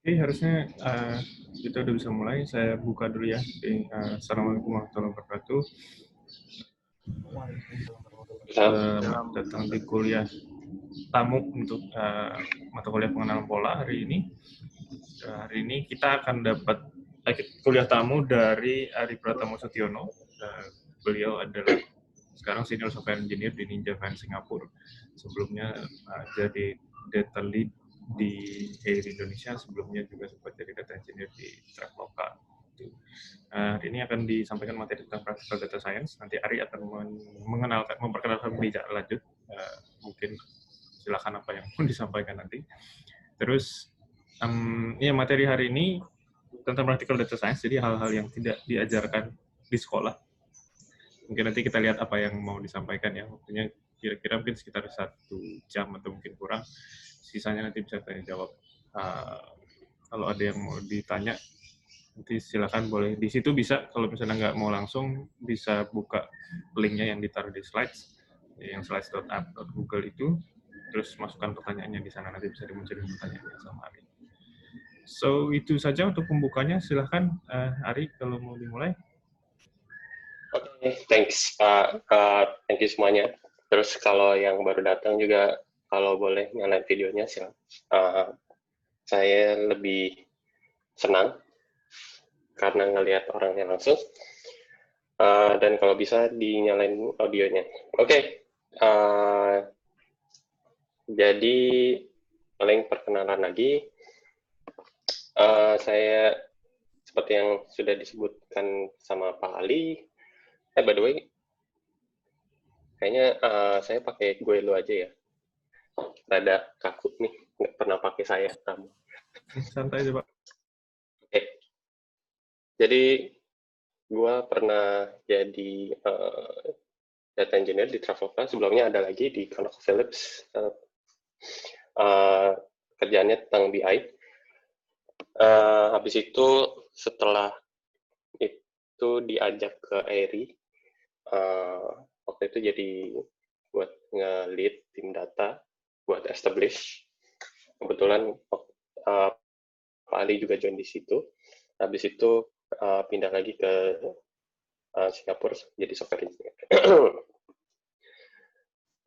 Oke, harusnya kita udah bisa mulai. Saya buka dulu ya. Assalamualaikum warahmatullahi wabarakatuh. Selamat datang di kuliah tamu untuk mata kuliah pengenalan pola hari ini. Hari ini kita akan dapat kuliah tamu dari Ari Pratamo Sutiono. Beliau adalah sekarang senior software engineer di Ninja Van Singapura. Sebelumnya jadi data lead di Air Indonesia, sebelumnya juga sempat jadi data engineer di Traveloka. Hari ini akan disampaikan materi tentang practical data science. Nanti Ari akan memperkenalkan lebih lanjut. Mungkin silakan apa yang mau disampaikan nanti. Terus, ya materi hari ini tentang practical data science, jadi hal-hal yang tidak diajarkan di sekolah. Mungkin nanti kita lihat apa yang mau disampaikan ya. Waktunya kira-kira mungkin sekitar 1 jam atau mungkin kurang. Sisanya nanti bisa tanya jawab. Kalau ada yang mau ditanya, nanti silakan boleh di situ bisa. Kalau misalnya nggak mau langsung, bisa buka linknya yang ditaruh di slides, yang slides.app.google itu, terus masukkan pertanyaannya di sana, nanti bisa dimunculin pertanyaannya sama Ari. So itu saja untuk pembukanya. Silahkan Ari kalau mau dimulai. Oke, thanks Pak. Thank you semuanya. Terus kalau yang baru datang juga, kalau boleh nyalain videonya silakan. Saya lebih senang karena ngelihat orangnya langsung. Dan kalau bisa dinyalain audionya. Oke. Jadi paling perkenalan lagi. Saya seperti yang sudah disebutkan sama Pak Ali. By the way, kayaknya saya pakai gue lu aja ya. Rada kaku nih, nggak pernah pakai saya kamu. Santai aja Pak. Oke. Jadi gue pernah jadi data engineer di Traveloka. Sebelumnya ada lagi di ConocoPhillips. Kerjaannya tentang BI. Habis itu setelah itu diajak ke AIRI. Waktu itu jadi buat nge-lead tim data, buat establish. Kebetulan Pak Ali juga join di situ. Habis itu pindah lagi ke Singapura jadi software engineer.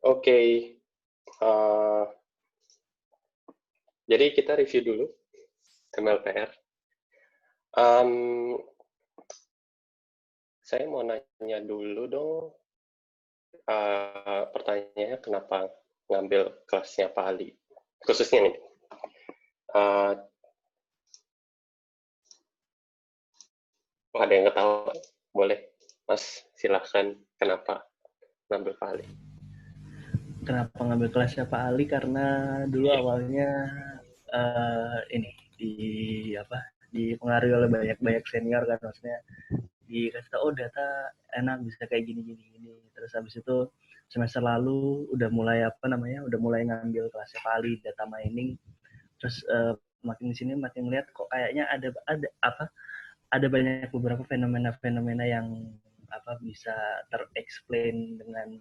Oke. Jadi kita review dulu MLPR. Saya mau nanya dulu dong, pertanyaannya kenapa ngambil kelasnya Pak Ali, khususnya nih. Ada yang ketawa? Boleh, Mas, silahkan kenapa ngambil Pak Ali? Kenapa ngambil kelasnya Pak Ali? Karena dulu awalnya dipengaruhi oleh banyak senior kan, maksudnya dikasih tahu data enak bisa kayak gini. Terus habis itu semester lalu udah mulai ngambil kelasnya Pak Ali data mining. Terus makin di sini makin lihat kok kayaknya ada banyak beberapa fenomena yang bisa terexplain dengan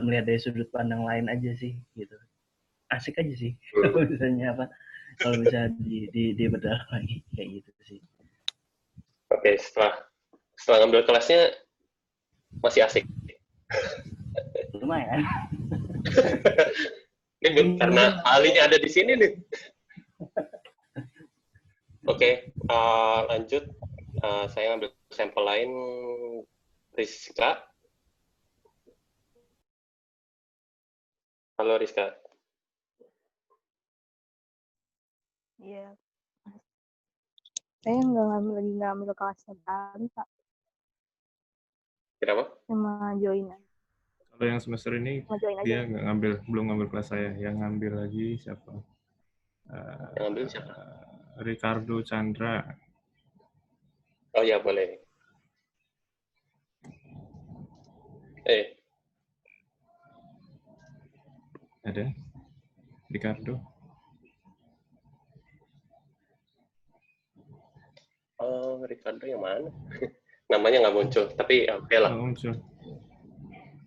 melihat dari sudut pandang lain aja sih gitu. Asik aja sih kalau misalnya kalau bisa dibedah lagi kayak gitu sih. Oke, setelah ngambil kelasnya masih asik. Lumayan. Ini karena ahlinya ada di sini nih. Oke, lanjut. Saya ambil sampel lain. Rizka. Halo Rizka. Iya. Saya nggak ngambil kelasnya kali, Pak. Kenapa? Cuma join aja. Kalau yang semester ini dia belum ngambil kelas saya. Yang ngambil lagi siapa? Yang ngambil siapa? Ricardo Chandra. Oh ya, boleh. Ada? Ricardo? Oh, Ricardo yang mana? Namanya nggak muncul, tapi oke lah. Nggak muncul.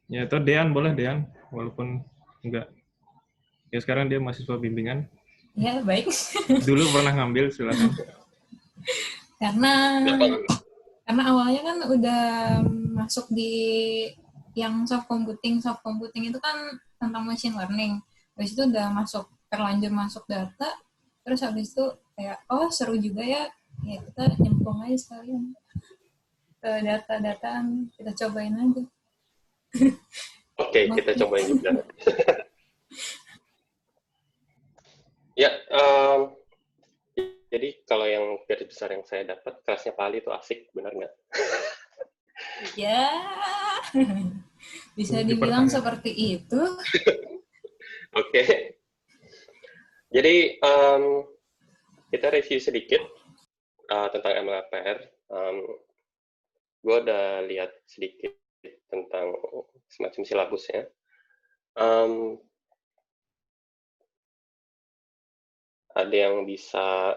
Ya, atau Dean boleh, Dean. Walaupun enggak. Ya, sekarang dia mahasiswa bimbingan. Ya, baik. Dulu pernah ngambil, silakan. Karena awalnya kan udah masuk di yang soft computing itu kan tentang machine learning. Habis itu udah terlanjur masuk data, terus habis itu kayak, oh seru juga ya kita nyemplung aja sekalian ke data-dataan, kita cobain aja. Oke, kita cobain juga. Ya, jadi kalau yang garis besar yang saya dapat, kelasnya Pak Ali itu asik, benar nggak? Ya, bisa dibilang seperti itu. Oke. Jadi, kita review sedikit tentang MLPR. Gue udah lihat sedikit tentang semacam silabusnya. Ada yang bisa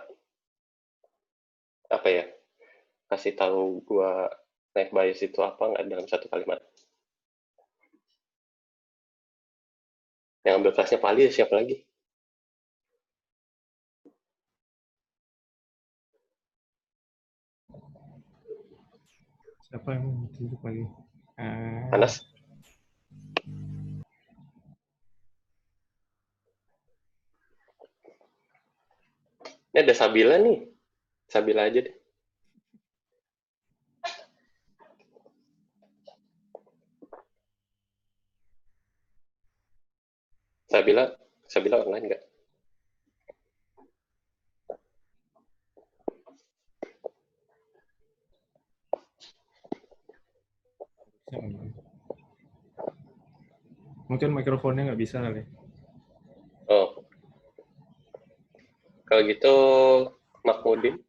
kasih tahu gue naive Bayes itu apa nggak dalam satu kalimat? Yang ambil kelasnya Pak Ali siapa lagi? Siapa yang mau duduk lagi? Anas? Ini ada Sabila nih. Sabila aja deh. Sabila online nggak? Mungkin mikrofonnya nggak bisa kali. Oh. Kalau gitu, Mahmudin.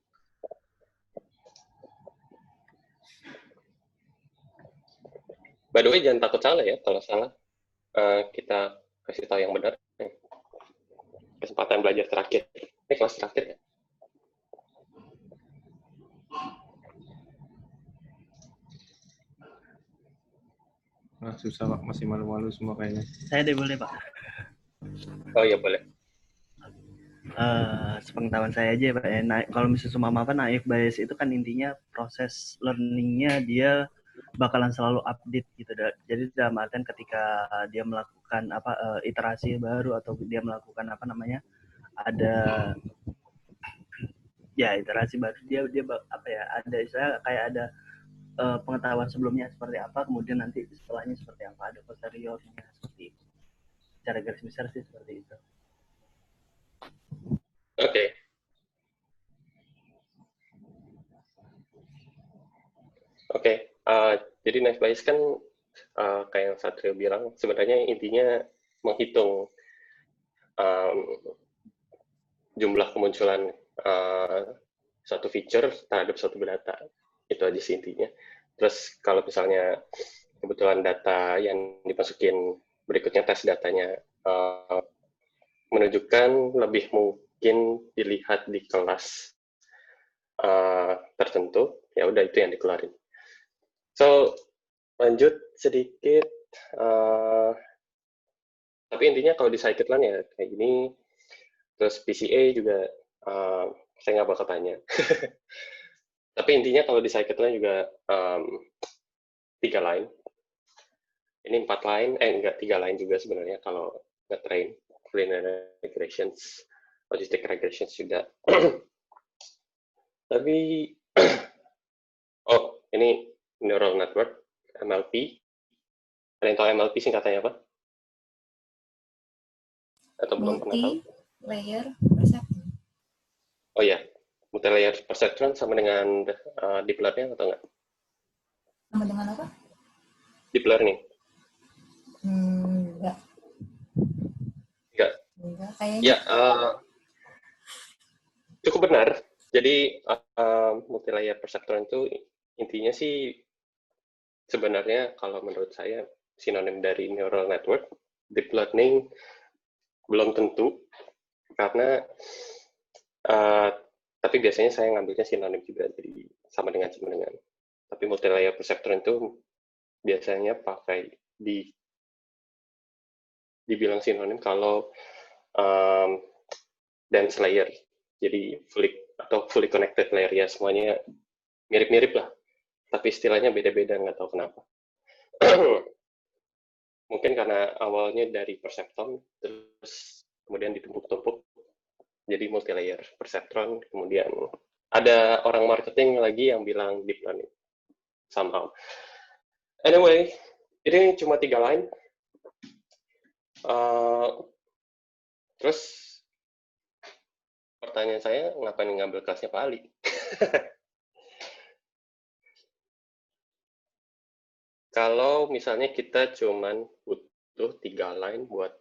By the way, jangan takut salah ya. Kalau salah, kita kasih tahu yang benar. Kesempatan belajar terakhir. Ini kelas terakhir ya? Nah, susah Pak, masih malu-malu semua kayaknya. Saya deh boleh Pak. Oh iya boleh. Sepengetahuan saya aja Pak ya. Nah, kalau misalnya seumpama apa naive Bayes itu kan intinya proses learning-nya dia bakalan selalu update gitu. Jadi dalam artian ketika dia melakukan iterasi baru atau dia melakukan ada iterasi baru dia ada istilah kayak ada pengetahuan sebelumnya seperti apa, kemudian nanti setelahnya seperti apa, ada posteriornya seperti itu. Secara garis besar sih seperti itu. Oke. Oke. Jadi naive Bayes kan kayak yang Satrio bilang, sebenarnya intinya menghitung jumlah kemunculan suatu feature terhadap suatu data. Itu aja sih intinya. Terus kalau misalnya kebetulan data yang dimasukin berikutnya tes datanya menunjukkan lebih mungkin dilihat di kelas tertentu, ya udah itu yang dikeluarin. So, lanjut sedikit. Tapi intinya kalau di scikit-learn ya kayak gini. Terus PCA juga saya nggak bakal tanya. Tapi intinya kalau di scikit-learn juga 3 line. Ini 4 line, enggak 3 line juga sebenarnya kalau nge-train linear regressions, logistic regressions juga. Tapi ini neural network, MLP. Ada yang tahu MLP singkatannya apa? Atau belum pernah tahu? Multi-layer perceptron. Oh ya, multi-layer perceptron sama dengan deep learning atau enggak? Sama dengan apa? Deep learning. Enggak. Enggak, kayaknya. Ya, cukup benar. Jadi multi-layer perceptron itu intinya sih sebenarnya kalau menurut saya sinonim dari neural network. Deep learning belum tentu karena tapi biasanya saya ngambilnya sinonim juga, jadi sama dengan. Tapi multi-layer perceptron itu biasanya pakai dibilang sinonim kalau dense layer. Jadi fully connected layer ya, semuanya mirip-mirip lah. Tapi istilahnya beda-beda, nggak tahu kenapa. Mungkin karena awalnya dari perceptron, terus kemudian ditumpuk-tumpuk, jadi multi-layer perceptron, kemudian ada orang marketing lagi yang bilang deep learning, somehow. Anyway, ini cuma 3 line. Terus, pertanyaan saya, ngapain ngambil kelasnya Pak Ali? Kalau misalnya kita cuman butuh 3 line buat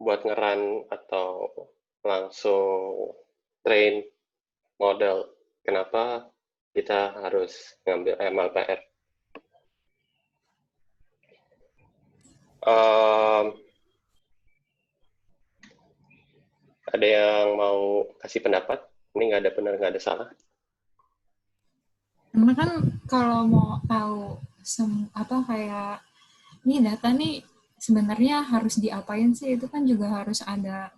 nge-run atau langsung train model, kenapa kita harus ngambil MLPR? Ada yang mau kasih pendapat? Ini nggak ada benar, nggak ada salah. Karena kan kalau mau tahu kayak ini data nih sebenarnya harus diapain sih, itu kan juga harus ada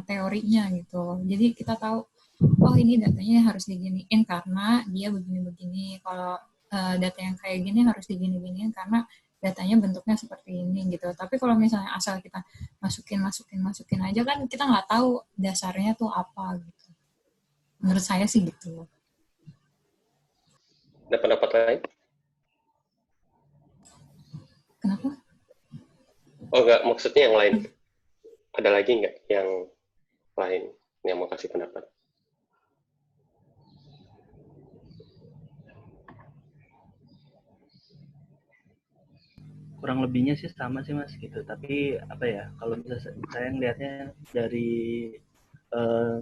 teorinya gitu. Jadi kita tahu, oh ini datanya harus diginiin karena dia begini-begini. Kalau data yang kayak gini harus digini-giniin karena datanya bentuknya seperti ini gitu. Tapi kalau misalnya asal kita masukin aja kan kita nggak tahu dasarnya tuh apa gitu. Menurut saya sih gitu. Ada pendapat lain? Kenapa? Oh enggak, maksudnya yang lain. Ada lagi nggak yang lain yang mau kasih pendapat? Kurang lebihnya sih sama sih Mas gitu, tapi apa ya, kalau misalnya saya ngelihatnya dari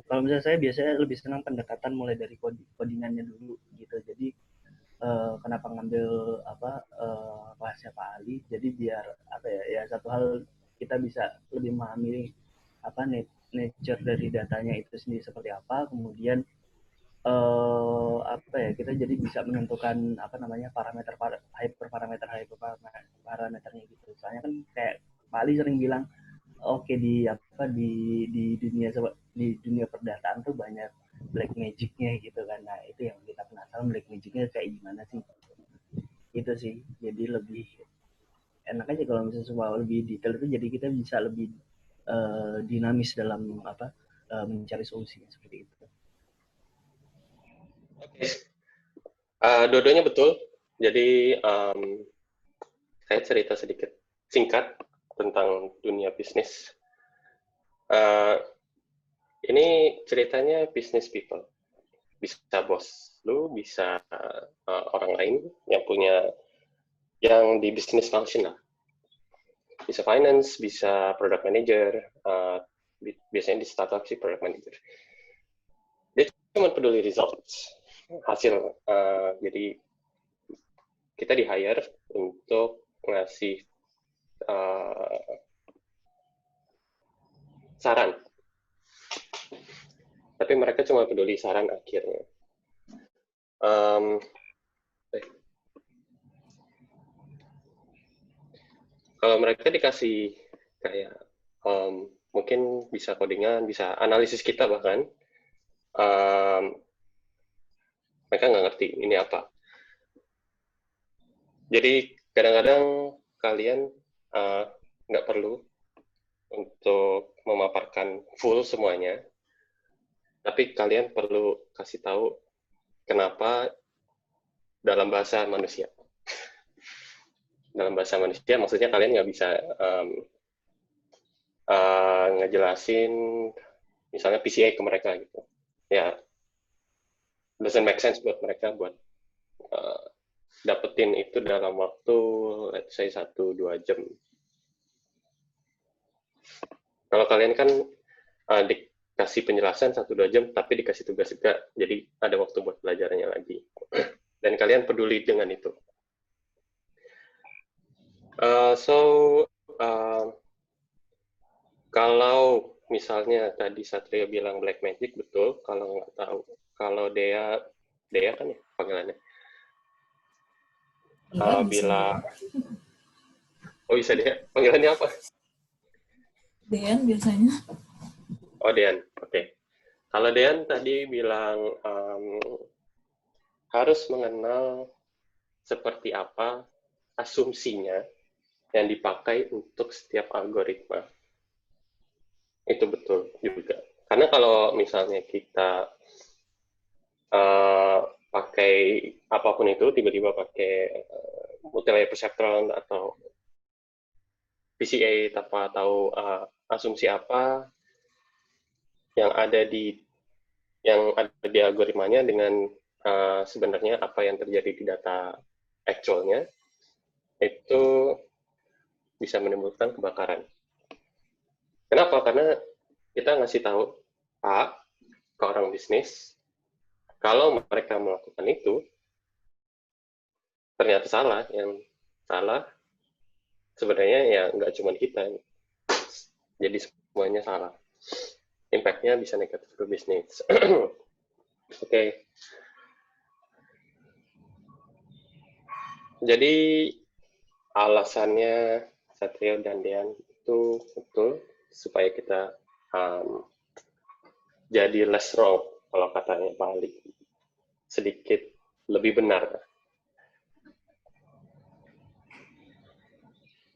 kalau misalnya saya biasanya lebih senang pendekatan mulai dari codingannya dulu gitu. Jadi kenapa ngambil kelasnya Pak Ali, jadi biar apa ya satu hal kita bisa lebih memahami apa nature dari datanya itu sendiri seperti apa, kemudian kita jadi bisa menentukan hyperparameternya gitu. Soalnya kan kayak Pak Ali sering bilang di dunia perdataan tuh banyak black magic-nya gitu kan. Nah, itu yang kita penasaran, black magic-nya kayak gimana sih. Itu sih. Jadi lebih enak aja kalau misalnya semua lebih detail itu, jadi kita bisa lebih dinamis dalam mencari solusi seperti itu. Oke. Dua-duanya betul. Jadi saya cerita sedikit singkat tentang dunia bisnis. Ini ceritanya business people. Bisa bos lu, bisa orang lain yang di business function lah. Bisa finance, bisa product manager, biasanya di startup sih product manager. Dia cuma peduli results, hasil. Jadi kita di hire untuk ngasih saran, tapi mereka cuma peduli saran akhirnya. Kalau mereka dikasih kayak mungkin bisa codingan, bisa analisis kita bahkan, mereka nggak ngerti ini apa. Jadi kadang-kadang kalian nggak perlu untuk memaparkan full semuanya, tapi kalian perlu kasih tahu kenapa dalam bahasa manusia. Dalam bahasa manusia maksudnya kalian nggak bisa ngejelasin misalnya PCA ke mereka gitu. Ya, doesn't make sense buat mereka buat dapetin itu dalam waktu let's say 1-2 jam. Kalau kalian kan dikasih penjelasan 1-2 jam, tapi dikasih tugas juga, jadi ada waktu buat belajarnya lagi. Dan kalian peduli dengan itu. Kalau misalnya tadi Satria bilang black magic, betul. Kalau nggak tahu, kalau Dea kan ya panggilannya. Bilang, oh bisa Dea, panggilannya apa? Dean biasanya. Oh, Dean. Oke. Kalau Dean tadi bilang harus mengenal seperti apa asumsinya yang dipakai untuk setiap algoritma. Itu betul juga. Karena kalau misalnya kita pakai apapun itu, tiba-tiba pakai multi-layer perceptron atau PCA tanpa tahu asumsi apa yang ada di algoritmanya dengan sebenarnya apa yang terjadi di data actualnya, itu bisa menimbulkan kebakaran. Kenapa? Karena kita ngasih tahu ke orang bisnis, kalau mereka melakukan itu, ternyata salah. Yang salah sebenarnya ya nggak cuma kita, jadi semuanya salah. Impact-nya bisa negatif ke bisnis. Oke. Jadi alasannya Satrio dan Dean itu betul supaya kita jadi less wrong, kalau katanya Pak Ali, sedikit lebih benar.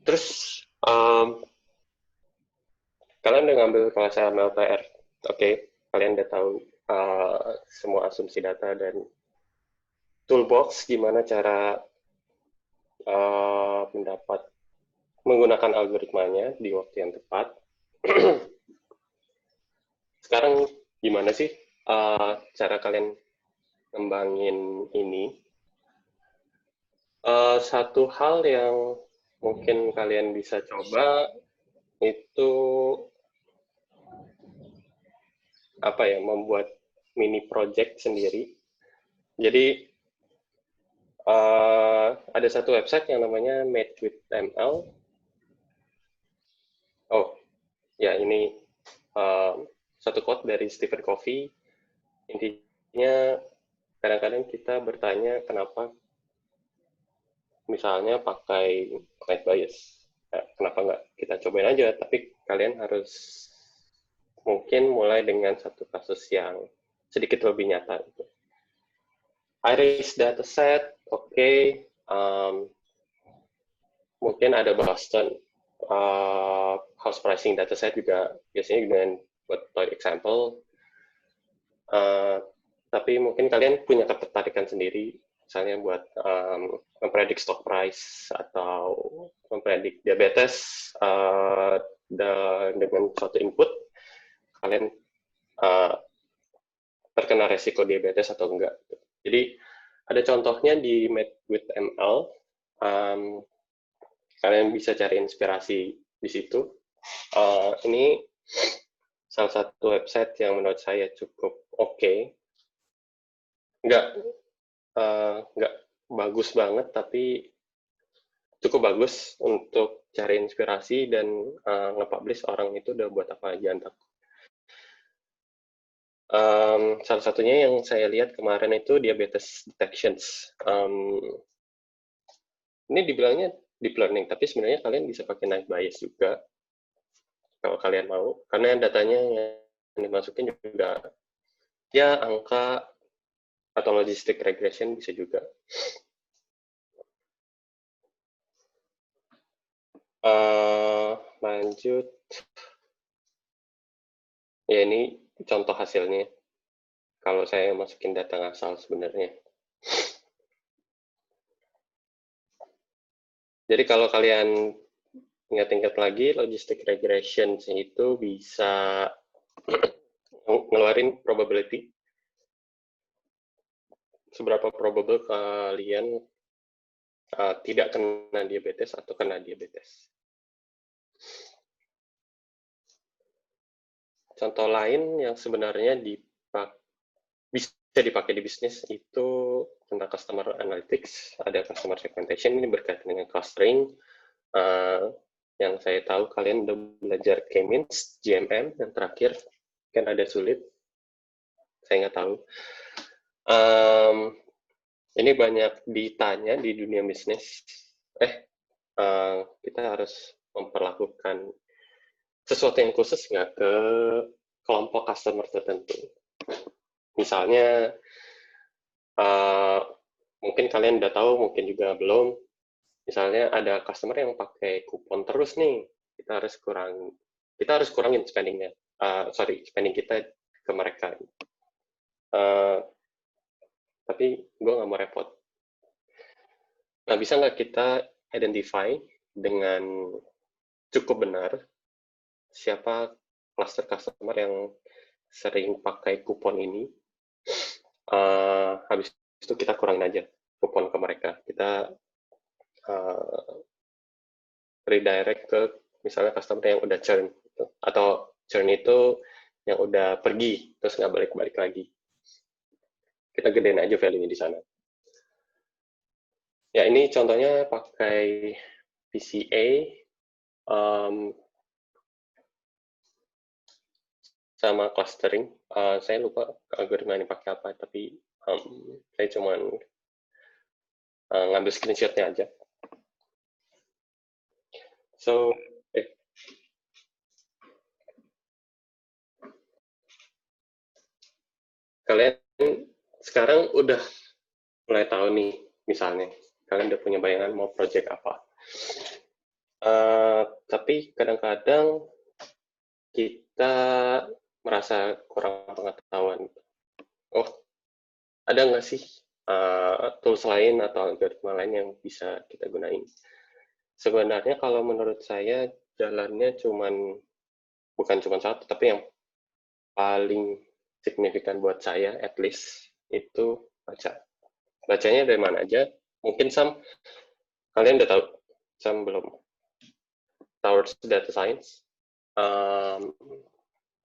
Terus kalian udah ngambil kelas MLTR, oke? Kalian udah tahu semua asumsi data dan toolbox gimana cara menggunakan algoritmanya di waktu yang tepat. Sekarang gimana sih cara kalian ngembangin ini? Satu hal yang mungkin kalian bisa coba itu membuat mini project sendiri. Jadi ada satu website yang namanya Made with ML. Oh, ya ini satu quote dari Stephen Covey. Intinya kadang-kadang kita bertanya kenapa misalnya pakai night bias. Kenapa nggak kita cobain aja, tapi kalian harus mungkin mulai dengan satu kasus yang sedikit lebih nyata. Gitu. Iris dataset, oke. Mungkin ada Boston. House pricing dataset juga biasanya dengan buat example. Tapi mungkin kalian punya ketertarikan sendiri, misalnya buat mempredik stock price atau mempredik diabetes dengan suatu input, kalian terkena resiko diabetes atau enggak. Jadi ada contohnya di Made with ML. Kalian bisa cari inspirasi di situ. Ini salah satu website yang menurut saya cukup oke. Nggak bagus banget, tapi cukup bagus untuk cari inspirasi dan nge-publish orang itu udah buat apa aja, entah. Salah satunya yang saya lihat kemarin itu diabetes detections. Ini dibilangnya deep learning, tapi sebenarnya kalian bisa pakai night bias juga kalau kalian mau, karena datanya yang dimasukin juga ya angka atau logistic regression bisa juga. Lanjut. Ya ini contoh hasilnya. Kalau saya masukin data ngasal sebenarnya. Jadi kalau kalian ingat-ingat lagi, logistic regression itu bisa ngeluarin probability. Seberapa probable kalian tidak kena diabetes atau kena diabetes. Contoh lain yang sebenarnya bisa dipakai di bisnis itu tentang customer analytics, ada customer segmentation, ini berkaitan dengan clustering. Yang saya tahu kalian udah belajar K-means, GMM, yang terakhir kan ada sulit, saya nggak tahu. Ini banyak ditanya di dunia bisnis, kita harus memperlakukan sesuatu yang khusus nggak ke kelompok customer tertentu. Misalnya, mungkin kalian udah tahu, mungkin juga belum. Misalnya ada customer yang pakai kupon terus nih, kita harus kurangin spendingnya. Spending kita ke mereka. Tapi gue nggak mau repot. Nah, bisa nggak kita identify dengan cukup benar siapa cluster customer yang sering pakai kupon ini? Habis itu kita kurangin aja kupon ke mereka. Kita redirect ke misalnya customer yang udah churn, gitu. Atau churn itu yang udah pergi terus nggak balik-balik lagi. Kita gedein aja value-nya di sana. Ya, ini contohnya pakai PCA sama clustering. Saya lupa algoritma ini pakai apa, tapi saya cuma ngambil screenshot-nya aja. So, kalian sekarang udah mulai tahu nih, misalnya, kalian udah punya bayangan mau project apa. Tapi kadang-kadang kita merasa kurang pengetahuan. Oh, ada nggak sih tools lain atau algoritma lain yang bisa kita gunain? Sebenarnya kalau menurut saya jalannya bukan cuma satu, tapi yang paling signifikan buat saya, at least, itu baca. Bacanya dari mana aja? Mungkin kalian udah tahu, belum. Towards Data Science.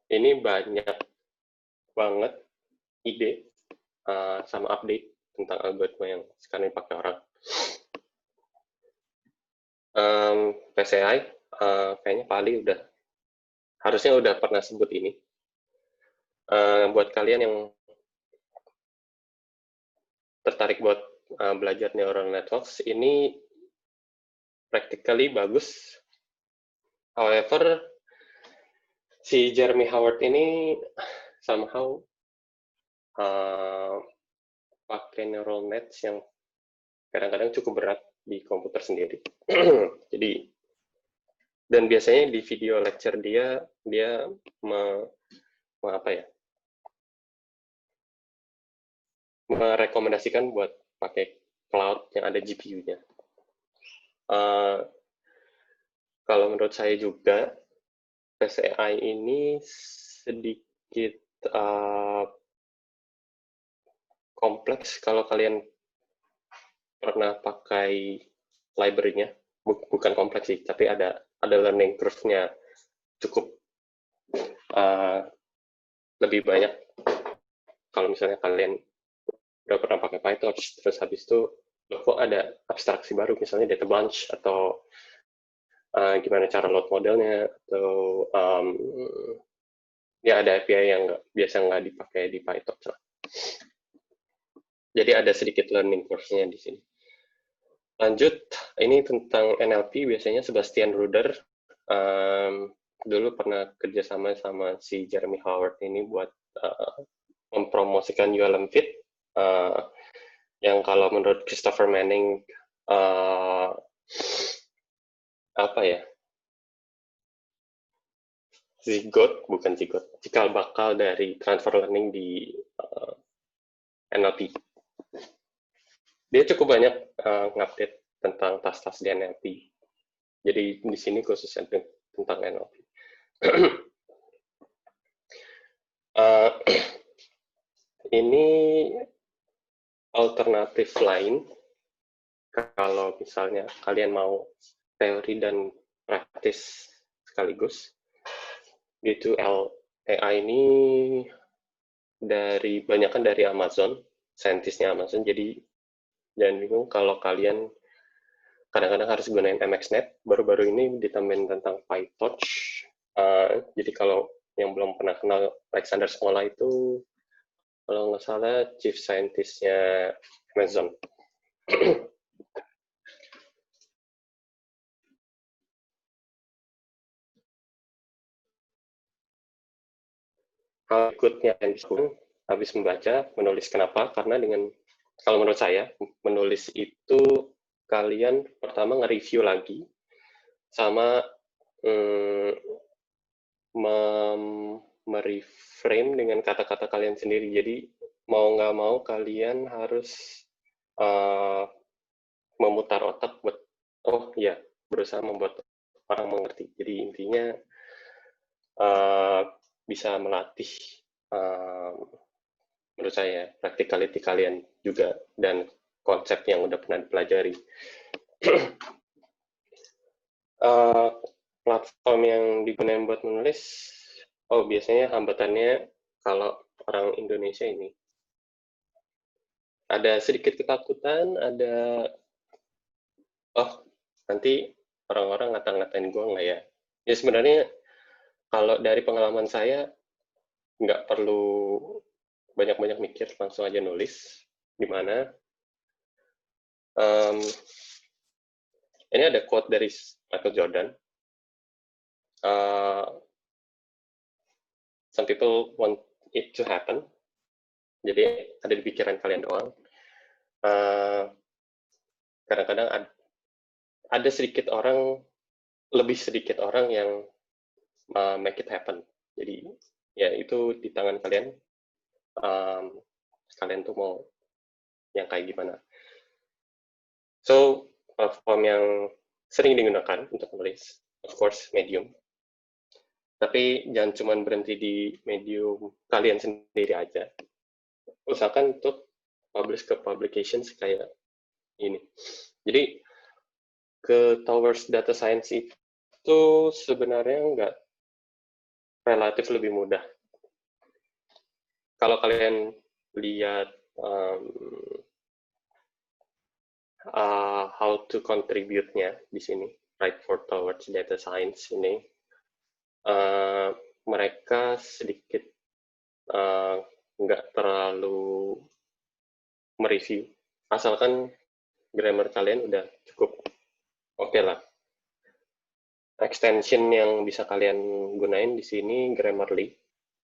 Ini banyak banget ide sama update tentang algoritma yang sekarang dipakai orang. PCI, kayaknya Pak Ali harusnya udah pernah sebut ini. Buat kalian yang tertarik buat belajar neural networks, ini practically bagus. However, si Jeremy Howard ini somehow pakai neural nets yang kadang-kadang cukup berat di komputer sendiri. Jadi, dan biasanya di video lecture dia merekomendasikan buat pakai cloud yang ada GPU-nya. Kalau menurut saya juga, PCI ini sedikit kompleks kalau kalian pernah pakai library-nya. Bukan kompleks sih, tapi ada learning curve-nya cukup lebih banyak. Kalau misalnya kalian udah pernah pakai PyTorch, terus habis itu kok ada abstraksi baru, misalnya data bunch, atau gimana cara load modelnya, atau ya ada API yang biasa nggak dipakai di PyTorch. Jadi ada sedikit learning curve-nya di sini. Lanjut, ini tentang NLP, biasanya Sebastian Ruder dulu pernah kerjasama sama si Jeremy Howard ini buat mempromosikan ULM Fit, yang kalau menurut Christopher Manning cikal bakal dari transfer learning di NLP. Dia cukup banyak ngupdate tentang tas-tas di NLP. Jadi di sini khususnya tentang NLP. Ini alternatif lain kalau misalnya kalian mau teori dan praktis sekaligus. Gitu, AI ini banyakan dari Amazon, saintisnya Amazon. Jadi jangan bingung kalau kalian kadang-kadang harus gunain MXNet. Baru-baru ini ditambahin tentang PyTorch. Jadi kalau yang belum pernah kenal Alexander Smola itu, kalau nggak salah chief scientist-nya Amazon. hal berikutnya yang bisa habis membaca, menulis. Kenapa? Karena kalau menurut saya, menulis itu kalian pertama nge-review lagi, sama mereframe dengan kata-kata kalian sendiri. Jadi mau nggak mau kalian harus memutar otak buat, berusaha membuat orang mengerti. Jadi intinya bisa melatih menurut saya practicality kalian juga dan konsep yang udah pernah dipelajari. Platform yang digunakan buat menulis, biasanya hambatannya kalau orang Indonesia ini ada sedikit ketakutan, nanti orang-orang ngata-ngatain gue nggak ya? Ya sebenarnya kalau dari pengalaman saya nggak perlu banyak-banyak mikir, langsung aja nulis. Gimana? Ini ada quote dari Michael Jordan. Some people want it to happen. Jadi ada di pikiran kalian doang. Kadang-kadang ada lebih sedikit orang yang make it happen. Jadi ya itu di tangan kalian. Kalian tuh mau yang kayak gimana. So platform yang sering digunakan untuk menulis, of course, Medium. Tapi jangan cuma berhenti di Medium kalian sendiri aja. Usahakan untuk publish ke publications kayak ini. Jadi ke towards data science itu sebenarnya nggak relatif lebih mudah. Kalau kalian lihat how to contribute-nya di sini, right for towards data science ini, mereka sedikit nggak terlalu mereview, asalkan grammar kalian udah cukup oke lah. Extension yang bisa kalian gunain di sini Grammarly,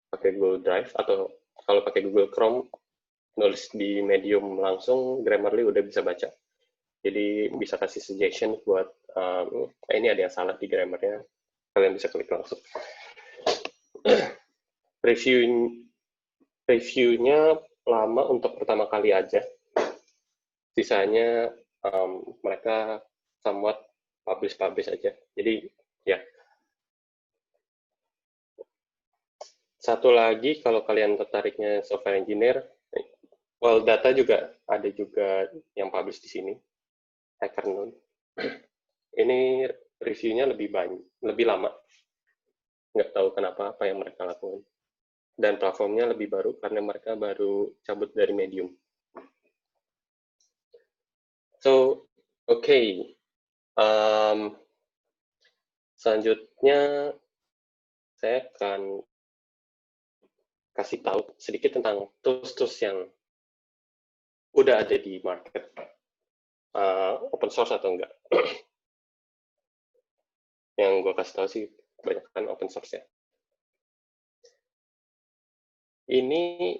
pakai Google Drive, atau kalau pakai Google Chrome, nulis di Medium langsung, Grammarly udah bisa baca. Jadi bisa kasih suggestion buat, ini ada yang salah di grammarnya, kalian bisa klik langsung. Reviewnya lama untuk pertama kali aja. Sisanya mereka somewhat publish aja. Jadi ya. Satu lagi, kalau kalian tertariknya software engineer, data juga ada juga yang publish di sini. HackerNoon. Ini reviewnya lebih lama. Nggak tahu kenapa apa yang mereka lakukan. Dan platformnya lebih baru karena mereka baru cabut dari Medium. So, okay. Selanjutnya saya akan kasih tahu sedikit tentang tools-tools yang udah ada di market, open source atau enggak. Yang gue kasih tahu sih kebanyakan open source ya. Ini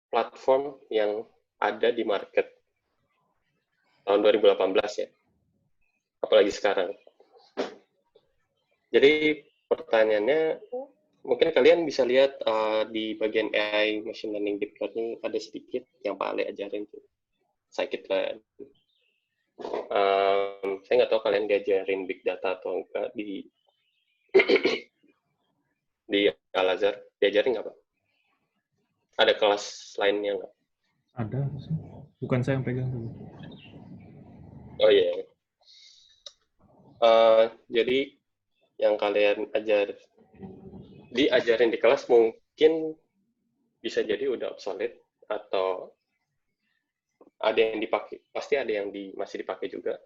platform yang ada di market tahun 2018 ya, apalagi sekarang. Jadi pertanyaannya, mungkin kalian bisa lihat di bagian AI Machine Learning Deep Learning ada sedikit yang Pak Ale ajarin tuh, scikit-learn. Saya nggak tahu kalian diajarin Big Data atau enggak di di Al-Azhar, diajarin nggak Pak? Ada kelas lainnya nggak? Ada, bukan saya yang pegang. Oh iya. Jadi yang kalian diajarin di kelas mungkin bisa jadi udah obsolete atau ada yang dipakai, pasti ada yang masih dipakai juga.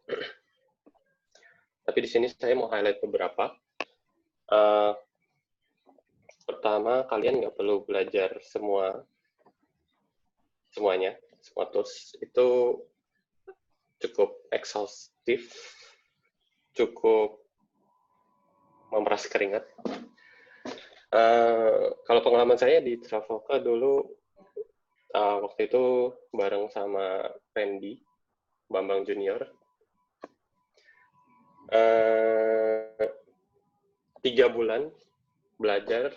Tapi di sini saya mau highlight beberapa. Pertama, kalian nggak perlu belajar semuanya, semua tools itu cukup exhaustif, cukup memeras keringat. Kalau pengalaman saya di Traveloka dulu, waktu itu bareng sama Randy, Bambang Junior, 3 bulan belajar,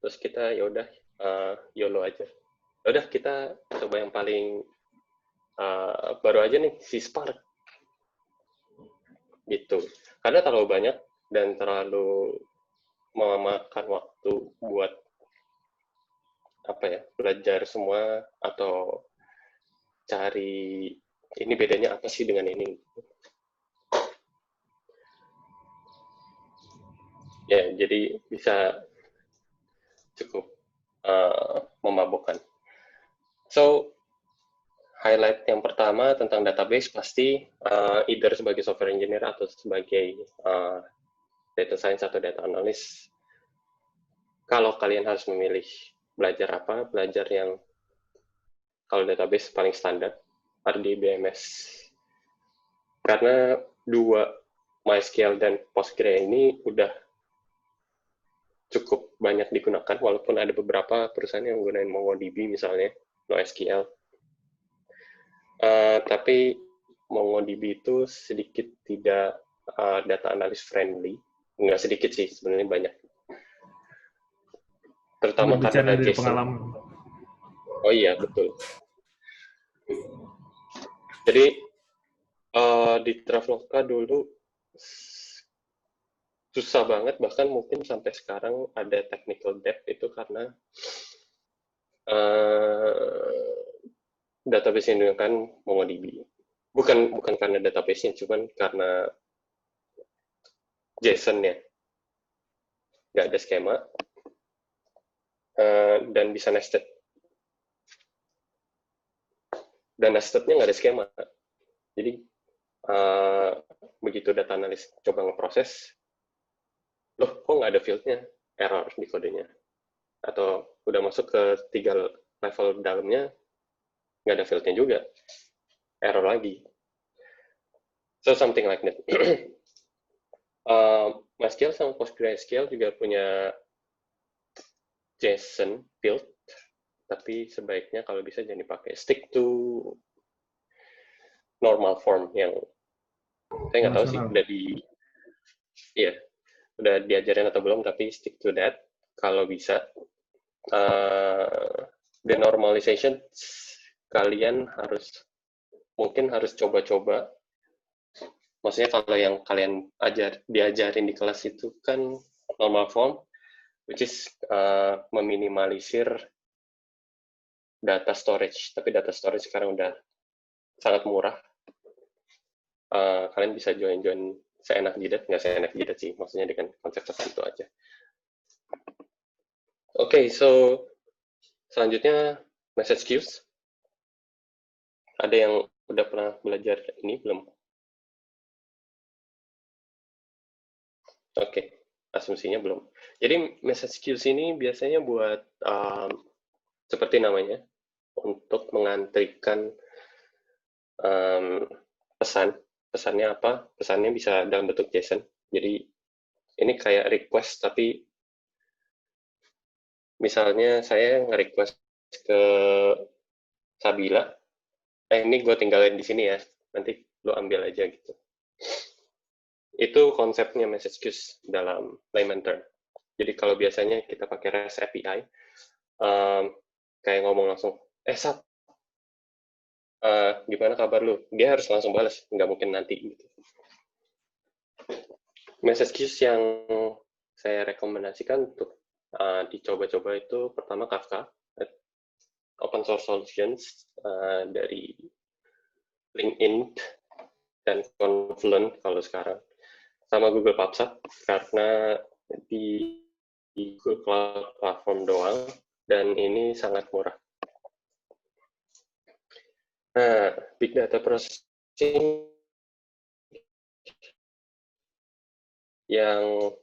terus kita ya udah YOLO aja. Udah kita coba yang paling baru aja nih, si Spark. Gitu. Karena terlalu banyak dan terlalu memakan waktu buat belajar semua atau cari ini bedanya apa sih dengan ini. Ya, jadi bisa cukup memabukkan. So, highlight yang pertama tentang database pasti either sebagai software engineer atau sebagai data science atau data analyst. Kalau kalian harus memilih belajar apa, belajar yang kalau database paling standar, RDBMS. Karena dua MySQL dan Postgre ini udah cukup banyak digunakan, walaupun ada beberapa perusahaan yang menggunakan MongoDB misalnya, NoSQL. Tapi MongoDB itu sedikit tidak data analyst friendly. Nggak sedikit sih, sebenarnya banyak. Terutama karena dari JSON. pengalaman. Oh iya, betul. Jadi, di Traveloka dulu susah banget, bahkan mungkin sampai sekarang ada technical debt itu karena database yang digunakan MongoDB. Bukan karena database-nya, cuman karena JSON-nya. Nggak ada skema, dan bisa nested. Dan nested-nya nggak ada skema. Jadi, begitu data analis coba ngeproses, loh kok nggak ada field-nya? Error di kodenya. Atau udah masuk ke 3 level dalamnya, nggak ada field-nya juga. Error lagi. So, something like that. MySQL sama PostgreSQL juga punya JSON field, tapi sebaiknya kalau bisa jangan dipakai. Stick to normal form yang saya nggak tahu sih udah diajarin atau belum, tapi stick to that kalau bisa. Denormalization kalian mungkin harus coba-coba. Maksudnya kalau yang kalian diajarin di kelas itu kan normal form, which is meminimalisir data storage. Tapi data storage sekarang udah sangat murah. Kalian bisa join seenak jidat, nggak seenak jidat sih, maksudnya dengan konsep tertentu aja. Oke, so selanjutnya message queues. Ada yang udah pernah belajar ini belum? Oke, asumsinya belum. Jadi message queues ini biasanya buat seperti namanya, untuk mengantrikan pesan. Pesannya apa? Pesannya bisa dalam bentuk JSON. Jadi ini kayak request, tapi misalnya saya nge-request ke Sabila, ini gue tinggalin di sini ya, nanti lo ambil aja gitu. Itu konsepnya message queues dalam layman term. Jadi kalau biasanya kita pakai REST API, kayak ngomong langsung, Sat, gimana kabar lu? Dia harus langsung balas, nggak mungkin nanti gitu. Message queues yang saya rekomendasikan untuk dicoba-coba itu pertama Kafka, open source solutions dari LinkedIn dan Confluent kalau sekarang, sama Google PubSub karena di Google Cloud Platform doang, dan ini sangat murah. Nah, Big Data Processing yang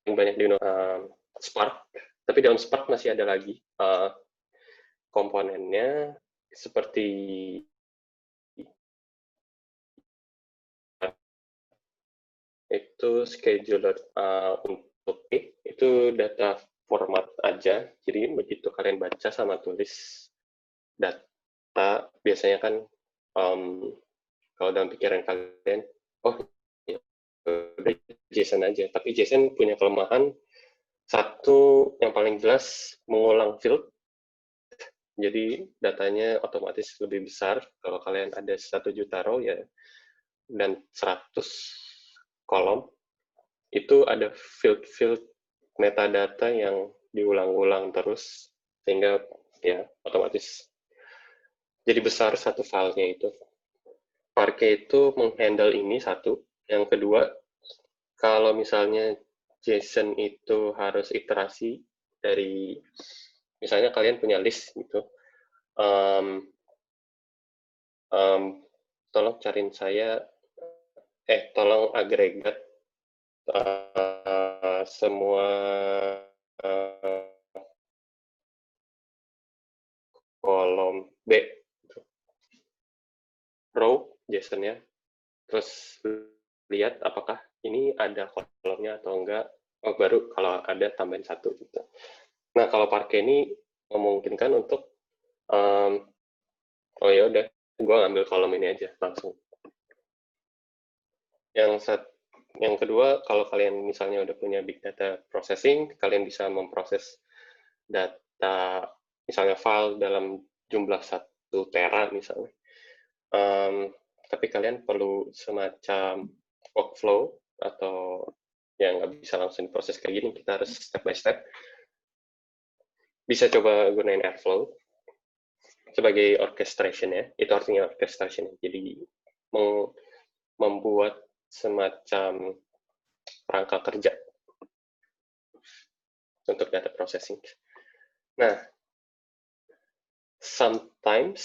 banyak digunakan Spark, tapi dalam Spark masih ada lagi komponennya seperti itu scheduler untuk itu data format aja. Jadi begitu kalian baca sama tulis data, biasanya kan kalau dalam pikiran kalian, oh ya, udah JSON aja. Tapi JSON punya kelemahan, satu yang paling jelas mengulang field. Jadi datanya otomatis lebih besar. Kalau kalian ada 1 juta row ya, dan 100 kolom, itu ada field-field metadata yang diulang-ulang terus, sehingga ya otomatis jadi besar satu filenya itu. Parquet itu menghandle ini satu. Yang kedua, kalau misalnya JSON itu harus iterasi dari, misalnya kalian punya list gitu, tolong cariin saya, tolong agregat semua kolom B, row JSON-nya, terus lihat apakah ini ada kolomnya atau enggak, baru kalau ada tambahin 1 gitu. Nah, kalau Parquet ini memungkinkan untuk oh ya udah, gue ngambil kolom ini aja langsung. Yang kedua, kalau kalian misalnya udah punya big data processing, kalian bisa memproses data, misalnya file dalam jumlah 1 tera misalnya. Tapi kalian perlu semacam workflow, atau yang nggak bisa langsung diproses kayak gini, kita harus step by step. Bisa coba gunain Airflow sebagai orchestration ya, itu artinya orchestration. Jadi membuat semacam perangkat kerja untuk data processing. Nah, sometimes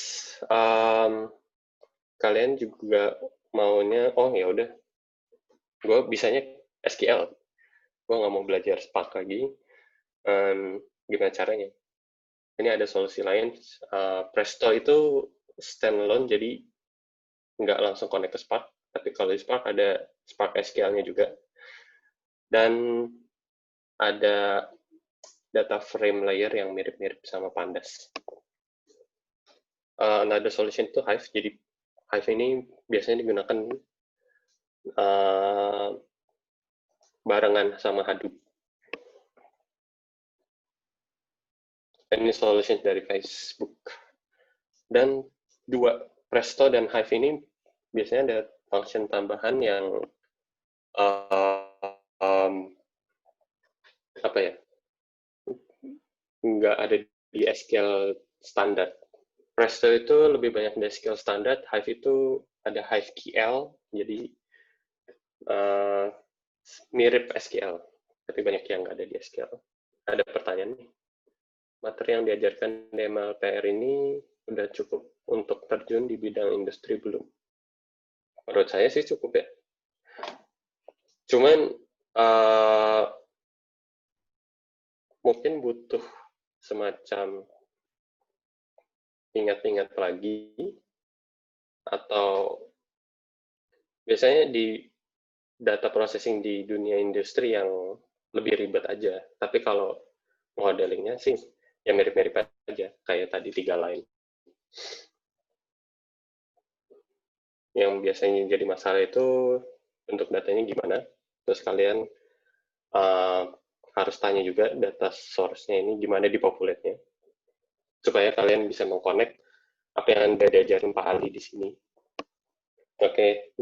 kalian juga maunya, oh ya udah, gue bisanya SQL, gue nggak mau belajar Spark lagi. Gimana caranya? Ini ada solusi lain. Presto itu standalone, jadi nggak langsung connect ke Spark, tapi kalau di Spark ada Spark SQL-nya juga. Dan ada data frame layer yang mirip-mirip sama Pandas. Another solution itu Hive. Jadi Hive ini biasanya digunakan barengan sama Hadoop. Ini solution dari Facebook. Dan dua, Presto dan Hive ini biasanya ada function tambahan yang apa ya, nggak ada di SQL standar. Presto itu lebih banyak di SQL standar, Hive itu ada HiveQL, jadi mirip SQL, tapi banyak yang nggak ada di SQL. Ada pertanyaan nih, materi yang diajarkan di MLPR ini udah cukup untuk terjun di bidang industri belum? Menurut saya sih cukup ya. Cuman mungkin butuh semacam ingat-ingat lagi, atau biasanya di data processing di dunia industri yang lebih ribet aja. Tapi kalau modelingnya sih ya mirip-mirip aja, kayak tadi 3 line. Yang biasanya jadi masalah itu bentuk datanya gimana, terus kalian harus tanya juga data source-nya ini gimana dipopulate-nya, supaya kalian bisa mengconnect apa yang Anda diajarin Pak Ali di sini. Oke.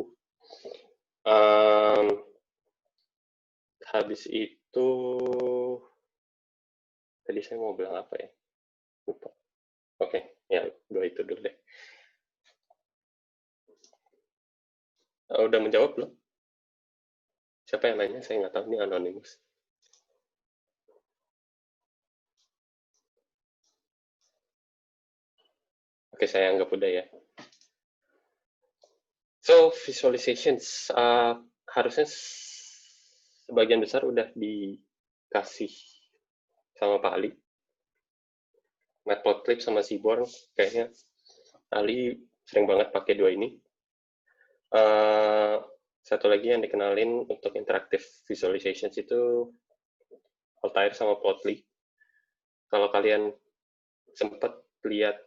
Habis itu, tadi saya mau bilang apa ya? Lupa. Oke, ya 2 itu dulu deh. Udah menjawab belum? Siapa yang nanya? Saya nggak tahu, ini anonymous. Oke, saya anggap udah ya. So, visualizations harusnya sebagian besar udah dikasih sama Pak Ali. Matplotlib sama Seaborn, kayaknya Ali sering banget pakai 2 ini. Satu lagi yang dikenalin untuk interactive visualizations itu Altair sama Plotly. Kalau kalian sempat lihat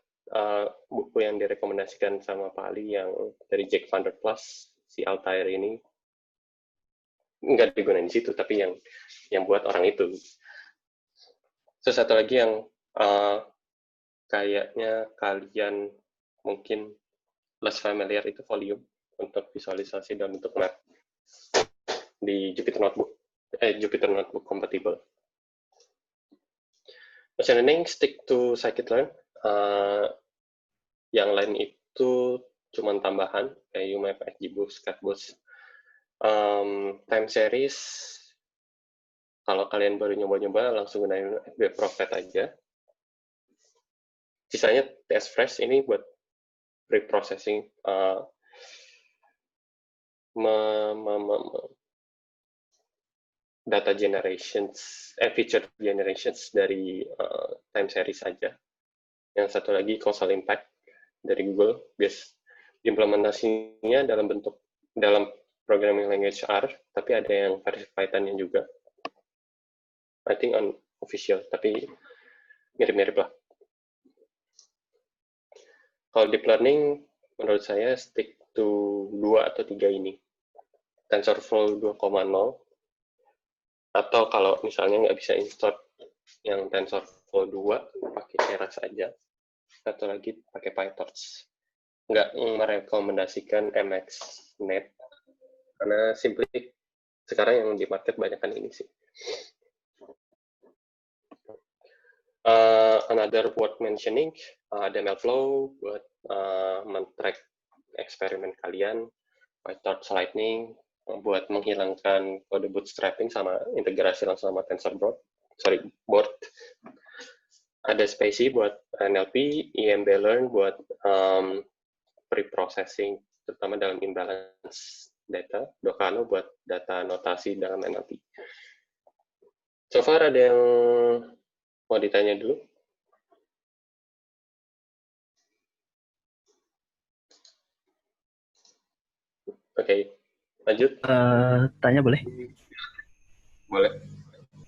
buku yang direkomendasikan sama Pak Ali yang dari Jack van der Plas, si Altair ini nggak digunakan di situ, tapi yang buat orang itu. Terus satu lagi yang kayaknya kalian mungkin less familiar itu Volume untuk visualisasi dalam bentuk map di Jupyter Notebook compatible. Machine learning stick to scikit-learn. Yang lain itu cuma tambahan kayak UMap, XGBoost, Catboost. Time series, kalau kalian baru nyoba-nyoba langsung gunain FBProfet aja. Sisanya TS-Fresh ini buat pre-processing data generations, feature generations dari time series saja. Yang satu lagi causal impact dari Google, implementasinya dalam programming language R, tapi ada yang versi Python-nya juga. I think unofficial, tapi mirip-mirip lah. Kalau deep learning, menurut saya stick to 2 atau 3 ini. TensorFlow 2.0, atau kalau misalnya nggak bisa install yang TensorFlow 2, pakai Keras aja. Satu lagi pakai PyTorch. Nggak merekomendasikan MXNet, karena simply sekarang yang di market banyakkan ini sih. Another worth mentioning, ada MLflow buat men-track eksperimen kalian, PyTorch Lightning buat menghilangkan kode bootstrapping sama integrasi langsung sama TensorBoard. Ada Spacy buat NLP, EMBlearn buat pre-processing, terutama dalam imbalance data, Docano buat data notasi dalam NLP. So far ada yang mau ditanya dulu? Oke, lanjut. Tanya boleh? Boleh.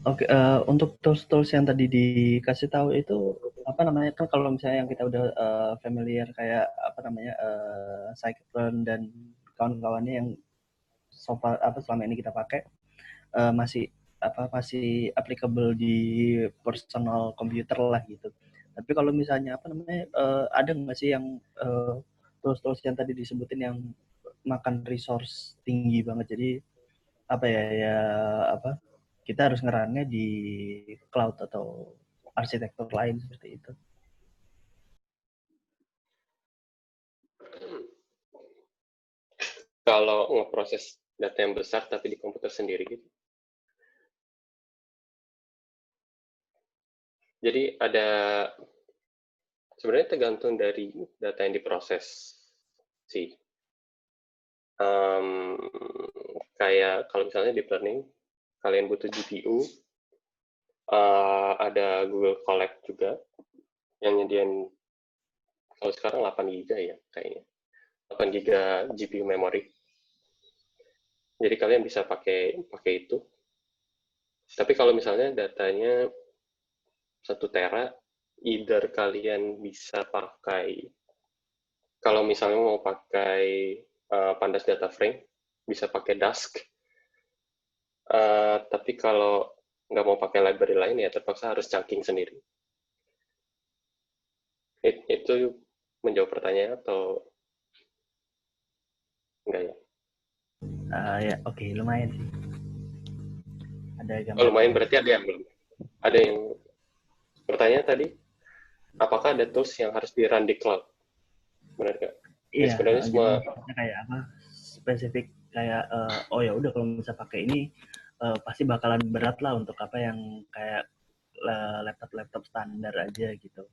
Oke, untuk tools-tools yang tadi dikasih tahu itu apa namanya, kan kalau misalnya yang kita udah familiar kayak apa namanya scikit-learn dan kawan-kawannya yang selama ini kita pakai masih applicable di personal computer lah gitu. Tapi kalau misalnya apa namanya ada nggak sih yang tools-tools yang tadi disebutin yang makan resource tinggi banget, jadi apa kita harus ngerunnya di cloud atau arsitektur lain seperti itu. Kalau ngeproses data yang besar tapi di komputer sendiri gitu. Jadi sebenarnya tergantung dari data yang diproses sih. Kayak kalau misalnya deep learning, kalian butuh GPU, ada Google Colab juga yang nyediain, kalau sekarang 8 GB ya kayaknya, 8 GB GPU memory. Jadi kalian bisa pakai itu. Tapi kalau misalnya datanya 1 tera, either kalian bisa pakai, kalau misalnya mau pakai Pandas Data Frame, bisa pakai Dask. Tapi kalau nggak mau pakai library lain, ya terpaksa harus chunking sendiri. Itu menjawab pertanyaan atau enggak ya? Ya, oke, lumayan sih. Oh, lumayan, berarti ada yang belum. Ada yang bertanya tadi, apakah ada tools yang harus di-run di cloud? Benar nggak? Iya, sebenarnya semua kayak apa spesifik kayak oh ya udah kalau bisa pakai ini pasti bakalan berat lah untuk apa yang kayak laptop standar aja gitu.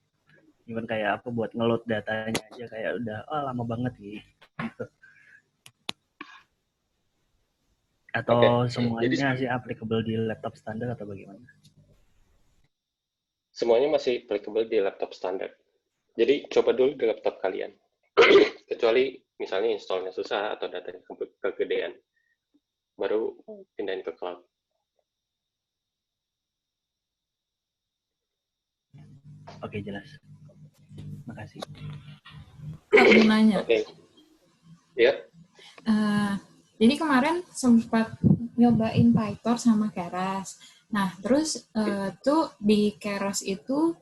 Even kayak apa buat ngeload datanya aja kayak udah lama banget gitu. Atau semuanya sih applicable di laptop standar atau bagaimana? Semuanya masih applicable di laptop standar. Jadi coba dulu di laptop kalian. Kecuali misalnya installnya susah atau datanya kegedean, baru pindahin ke cloud. Oke, jelas. Makasih. Aku mau nanya. Oke. Ya. Jadi kemarin sempat nyobain PyTorch sama Keras. Nah, terus tuh di Keras itu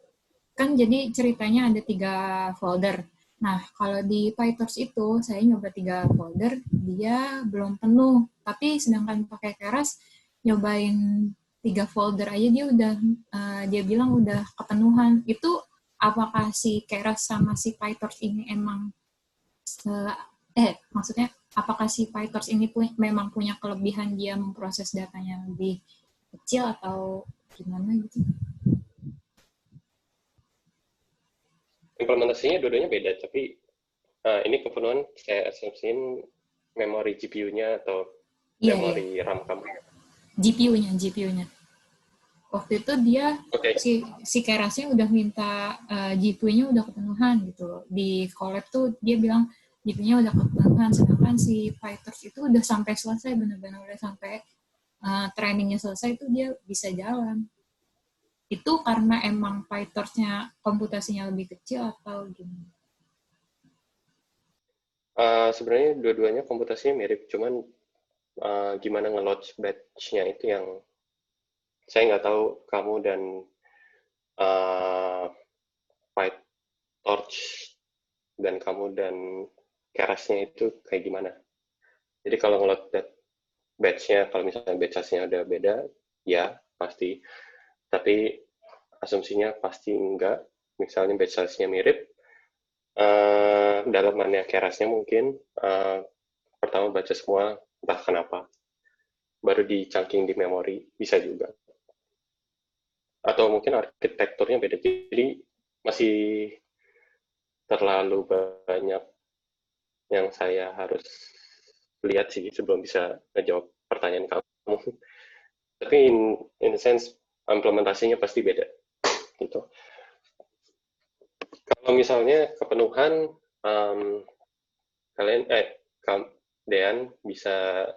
kan jadi ceritanya ada 3 folder. Nah, kalau di PyTorch itu saya nyoba 3 folder, dia belum penuh. Tapi sedangkan pakai Keras nyobain 3 folder aja dia udah dia bilang udah kepenuhan. Itu apakah si Keras sama si PyTorch ini emang maksudnya apakah si PyTorch ini memang punya kelebihan dia memproses datanya lebih kecil atau gimana gitu? Implementasinya dua-duanya beda, tapi ini kepenuhan saya asumsiin memori GPU-nya atau memori RAM kamu. GPU-nya. Waktu itu dia si Kerasnya udah minta GPU-nya udah kepenuhan gitu. Di collab tuh dia bilang GPU-nya udah kepenuhan, sedangkan si PyTorch itu udah sampai selesai, benar-benar udah sampai trainingnya selesai itu dia bisa jalan. Itu karena emang PyTorch-nya komputasinya lebih kecil atau gimana? Sebenarnya dua-duanya komputasinya mirip, cuman gimana nge-load batch-nya itu yang saya nggak tahu kamu dan PyTorch dan kamu dan Kerasnya itu kayak gimana. Jadi kalau nge-load batch-nya, kalau misalnya batch-nya udah beda, ya pasti. Tapi asumsinya pasti enggak. Misalnya batch-nya mirip, dalamannya Kerasnya mungkin pertama baca semua, entah kenapa. Baru di-chunking di memori, bisa juga. Atau mungkin arsitekturnya beda. Jadi masih terlalu banyak yang saya harus lihat sih sebelum bisa ngejawab pertanyaan kamu. Tapi in a sense implementasinya pasti beda gitu. Kalau misalnya kepenuhan kalian Dean bisa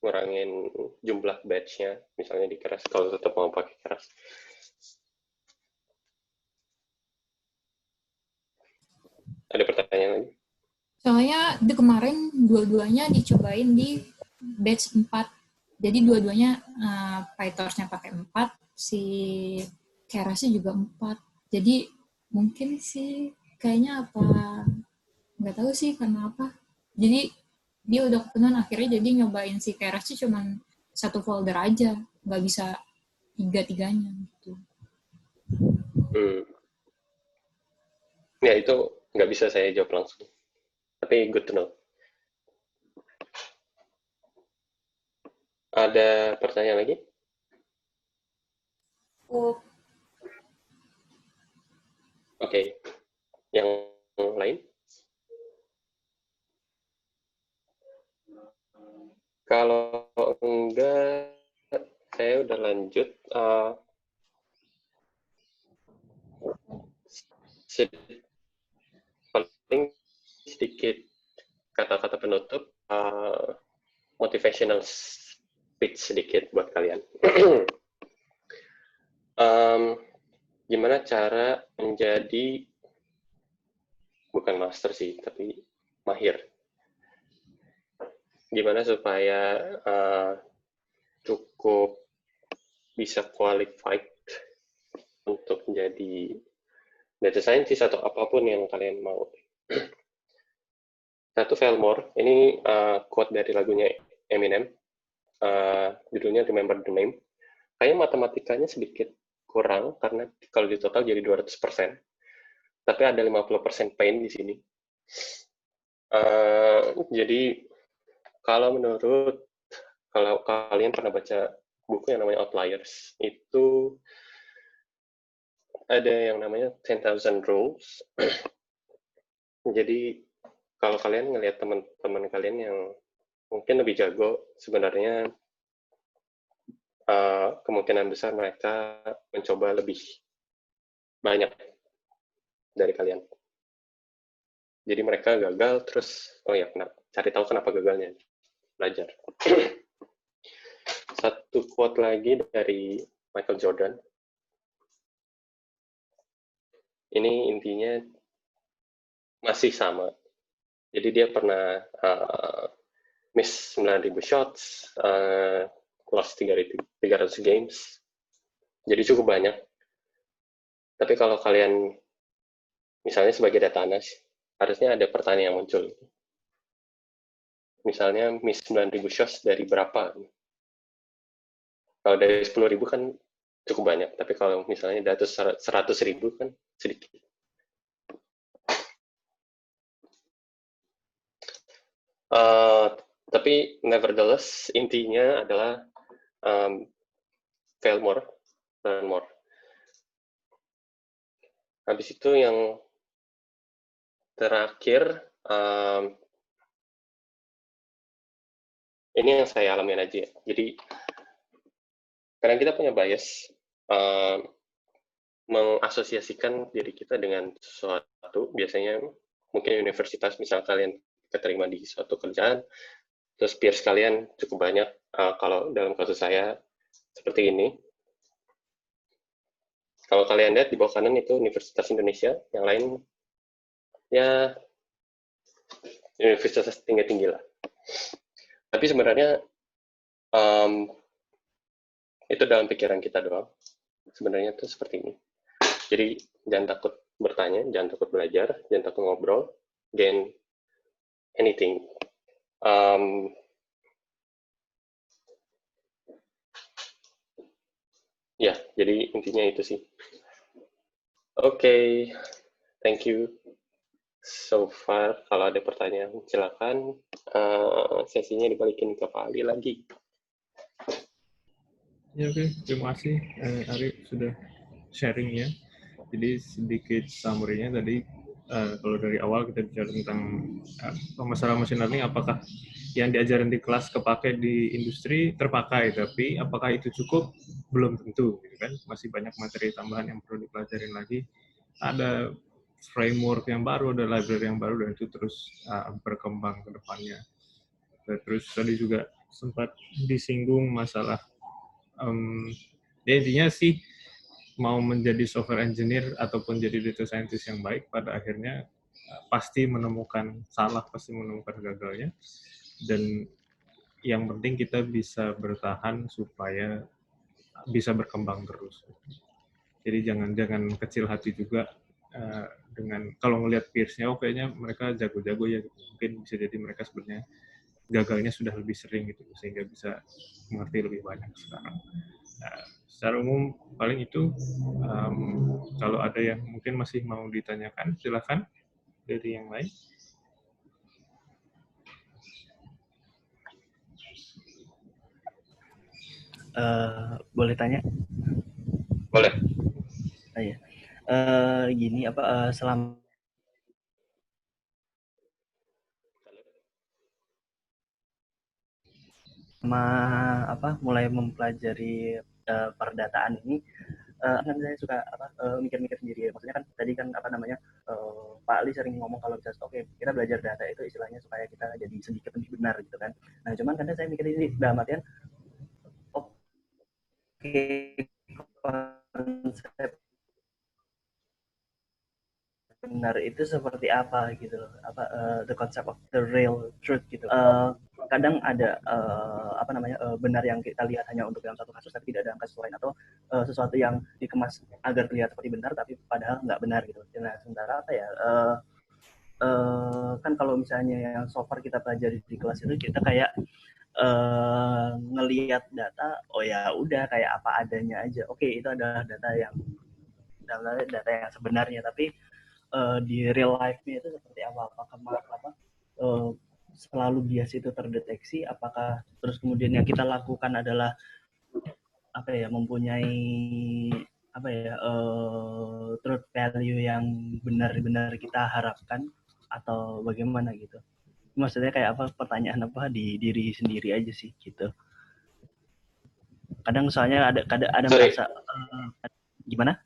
ngurangin jumlah batch-nya misalnya di Keras kalau tetap mau pakai Keras. Ada pertanyaan lagi? Soalnya di kemarin dua-duanya dicobain di batch 4. Jadi dua-duanya PyTorch-nya pakai 4, si Kerasnya juga 4. Jadi mungkin sih kayaknya apa, nggak tahu sih karena apa. Jadi dia udah kepenuhan akhirnya jadi nyobain si Kerasnya cuma 1 folder aja, nggak bisa 3-3-nya gitu. Ya itu nggak bisa saya jawab langsung. Tapi good to know. Ada pertanyaan lagi? Oke. Yang lain? Kalau enggak, saya udah lanjut. Paling sedikit kata-kata penutup, motivational speech sedikit buat kalian. Gimana cara menjadi, bukan master sih, tapi mahir. Gimana supaya cukup bisa qualified untuk menjadi data scientist atau apapun yang kalian mau. Satu, fail more. Ini quote dari lagunya Eminem. Judulnya Remember the Name. Kayaknya matematikanya sedikit kurang, karena kalau di total jadi 200%. Tapi ada 50% pain di sini. Jadi, kalau kalian pernah baca buku yang namanya Outliers, itu ada yang namanya 10,000 Rules. Jadi, kalau kalian ngelihat teman-teman kalian yang mungkin lebih jago, sebenarnya kemungkinan besar mereka mencoba lebih banyak dari kalian. Jadi mereka gagal, terus, cari tahu kenapa gagalnya. Belajar. Satu quote lagi dari Michael Jordan. ini intinya masih sama. Jadi dia pernah miss 9.000 shots, lost 300 games. Jadi cukup banyak. Tapi kalau kalian misalnya sebagai data analis, harusnya ada pertanyaan yang muncul. Misalnya miss 9.000 shots dari berapa? Kalau dari 10.000 kan cukup banyak, tapi kalau misalnya dari 100.000 kan sedikit. Tapi nevertheless, intinya adalah fail more, learn more. Habis itu yang terakhir, ini yang saya alamin aja. Jadi, kadang kita punya bias, mengasosiasikan diri kita dengan sesuatu, biasanya mungkin universitas, misal kalian keterima di suatu kerjaan, terus peers kalian cukup banyak, kalau dalam kasus saya, seperti ini. Kalau kalian lihat di bawah kanan itu Universitas Indonesia, yang lain ya universitas tinggi-tinggi lah. Tapi sebenarnya itu dalam pikiran kita doang. Sebenarnya itu seperti ini. Jadi jangan takut bertanya, jangan takut belajar, jangan takut ngobrol, gain anything. Ya, jadi intinya itu sih. Oke, thank you so far. Kalau ada pertanyaan, silakan. Sesinya dibalikin ke Pak Ali lagi. Ya, oke. Terima kasih Ari sudah sharing-nya. Jadi sedikit summary-nya tadi, kalau dari awal kita bicara tentang masalah machine learning, apakah yang diajarin di kelas kepake di industri terpakai, tapi apakah itu cukup? Belum tentu, gitu kan? Masih banyak materi tambahan yang perlu dipelajarin lagi. Ada framework yang baru, ada library yang baru, dan itu terus berkembang ke depannya. Terus tadi juga sempat disinggung masalah, ya intinya sih, mau menjadi software engineer ataupun jadi data scientist yang baik, pada akhirnya pasti menemukan salah, pasti menemukan gagalnya. Dan yang penting kita bisa bertahan supaya bisa berkembang terus. Jadi jangan kecil hati juga dengan kalau ngelihat peers-nya, oh kayaknya mereka jago-jago ya, mungkin bisa jadi mereka sebenarnya gagalnya sudah lebih sering gitu, sehingga bisa mengerti lebih banyak sekarang. Secara umum paling itu. Kalau ada yang mungkin masih mau ditanyakan, silakan dari yang lain. Boleh tanya? Boleh. Iya. Gini selama mulai mempelajari perdataan ini, kan saya suka mikir-mikir sendiri ya. Maksudnya kan tadi kan Pak Ali sering ngomong kalau bisa oke, kita belajar data itu istilahnya supaya kita jadi sedikit lebih benar gitu kan. Nah cuman kadang saya mikir ini dalam artian konsep benar itu seperti apa gitu loh, the concept of the real truth gitu. Kadang ada benar yang kita lihat hanya untuk dalam satu kasus tapi tidak dalam kasus lain, atau sesuatu yang dikemas agar terlihat seperti benar tapi padahal nggak benar gitu. Nah sementara kan kalau misalnya yang so far kita pelajari di kelas itu, kita kayak ngelihat data, oh ya udah kayak apa adanya aja. Oke, itu adalah data yang sebenarnya, tapi di real life-nya itu seperti apa? Apakah selalu bias itu terdeteksi? Apakah terus kemudian yang kita lakukan adalah mempunyai truth value yang benar-benar kita harapkan, atau bagaimana gitu? Maksudnya kayak pertanyaan di diri sendiri aja sih gitu. Kadang soalnya ada merasa gimana?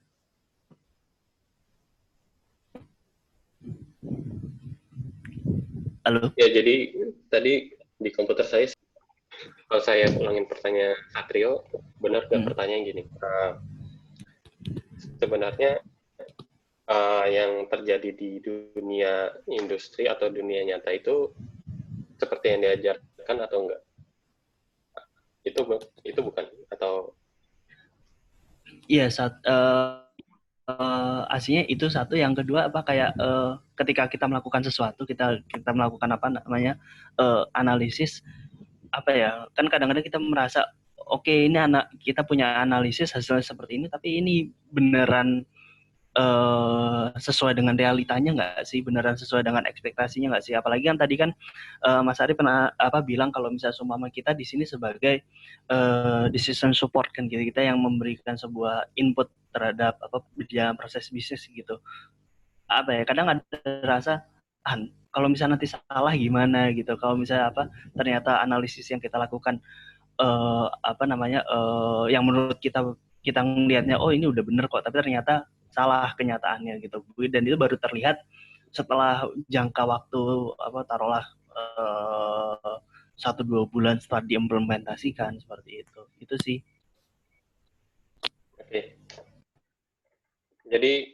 Halo? Ya, jadi tadi di komputer saya, kalau saya ulangin pertanyaan Satrio, benar nggak pertanyaan gini? Sebenarnya yang terjadi di dunia industri atau dunia nyata itu seperti yang diajarkan atau enggak? Itu bukan atau? Iya, aslinya itu satu. Yang kedua apa kayak ketika kita melakukan sesuatu, kita melakukan apa namanya analisis, apa ya, kan kadang-kadang kita merasa oke, ini kita punya analisis hasilnya seperti ini, tapi ini beneran sesuai dengan realitanya nggak sih, beneran sesuai dengan ekspektasinya nggak sih. Apalagi kan tadi kan Mas Ari pernah bilang kalau misalnya seumpama kita di sini sebagai decision support kan, kita yang memberikan sebuah input terhadap dalam proses bisnis gitu. Apa ya, kadang ada rasa kalau misalnya nanti salah gimana gitu, kalau misalnya ternyata analisis yang kita lakukan yang menurut kita ngelihatnya ini udah bener kok, tapi ternyata salah kenyataannya gitu. Dan itu baru terlihat setelah jangka waktu taruhlah 1-2 bulan setelah diimplementasikan, seperti itu sih. Oke. Jadi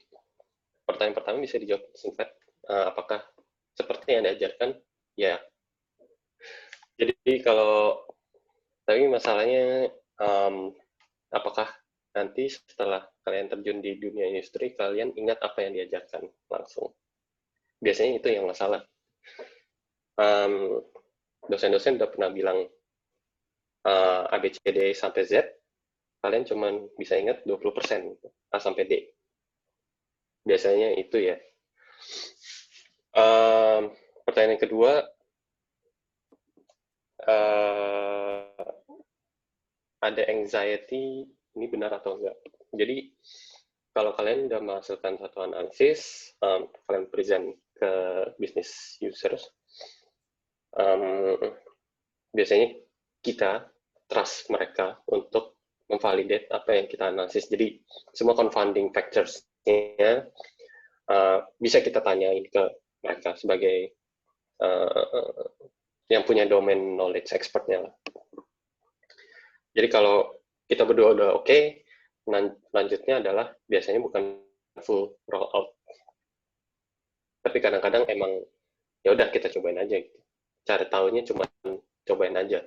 pertanyaan pertama bisa dijawab singkat, apakah seperti yang diajarkan? Ya. Jadi tapi masalahnya apakah nanti setelah kalian terjun di dunia industri, kalian ingat apa yang diajarkan langsung? Biasanya itu yang masalah. Dosen-dosen udah pernah bilang ABCD sampai Z, kalian cuma bisa ingat 20% A sampai D. Biasanya itu ya. Pertanyaan yang kedua, ada anxiety, ini benar atau enggak? Jadi, kalau kalian udah menghasilkan satu analisis, kalian present ke business users, biasanya kita trust mereka untuk memvalidate apa yang kita analisis. Jadi, semua confounding factors-nya bisa kita tanyain ke mereka sebagai yang punya domain knowledge expert-nya lah. Jadi kalau kita berdua udah oke, lanjutnya adalah biasanya bukan full roll out. Tapi kadang-kadang emang ya udah kita cobain aja gitu. Cara tahunya cuma cobain aja.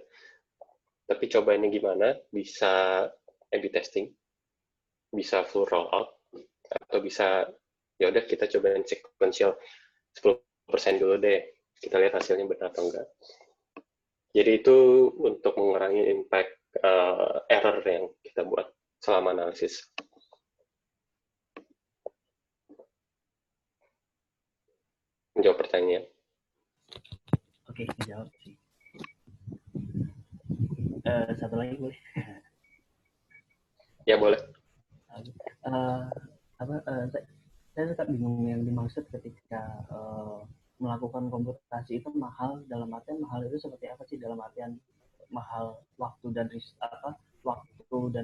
Tapi cobainnya gimana? Bisa A/B testing, bisa full roll out, atau bisa ya udah kita cobain sequential 10% dulu deh. Kita lihat hasilnya benar atau enggak. Jadi itu untuk mengurangi impact error yang kita buat selama analisis. Menjawab pertanyaan. Oke, menjawab sih. Satu lagi boleh? Ya boleh. Saya suka bingung yang dimaksud ketika melakukan komputasi itu mahal. Dalam artian mahal itu seperti apa sih? Dalam artian mahal waktu dan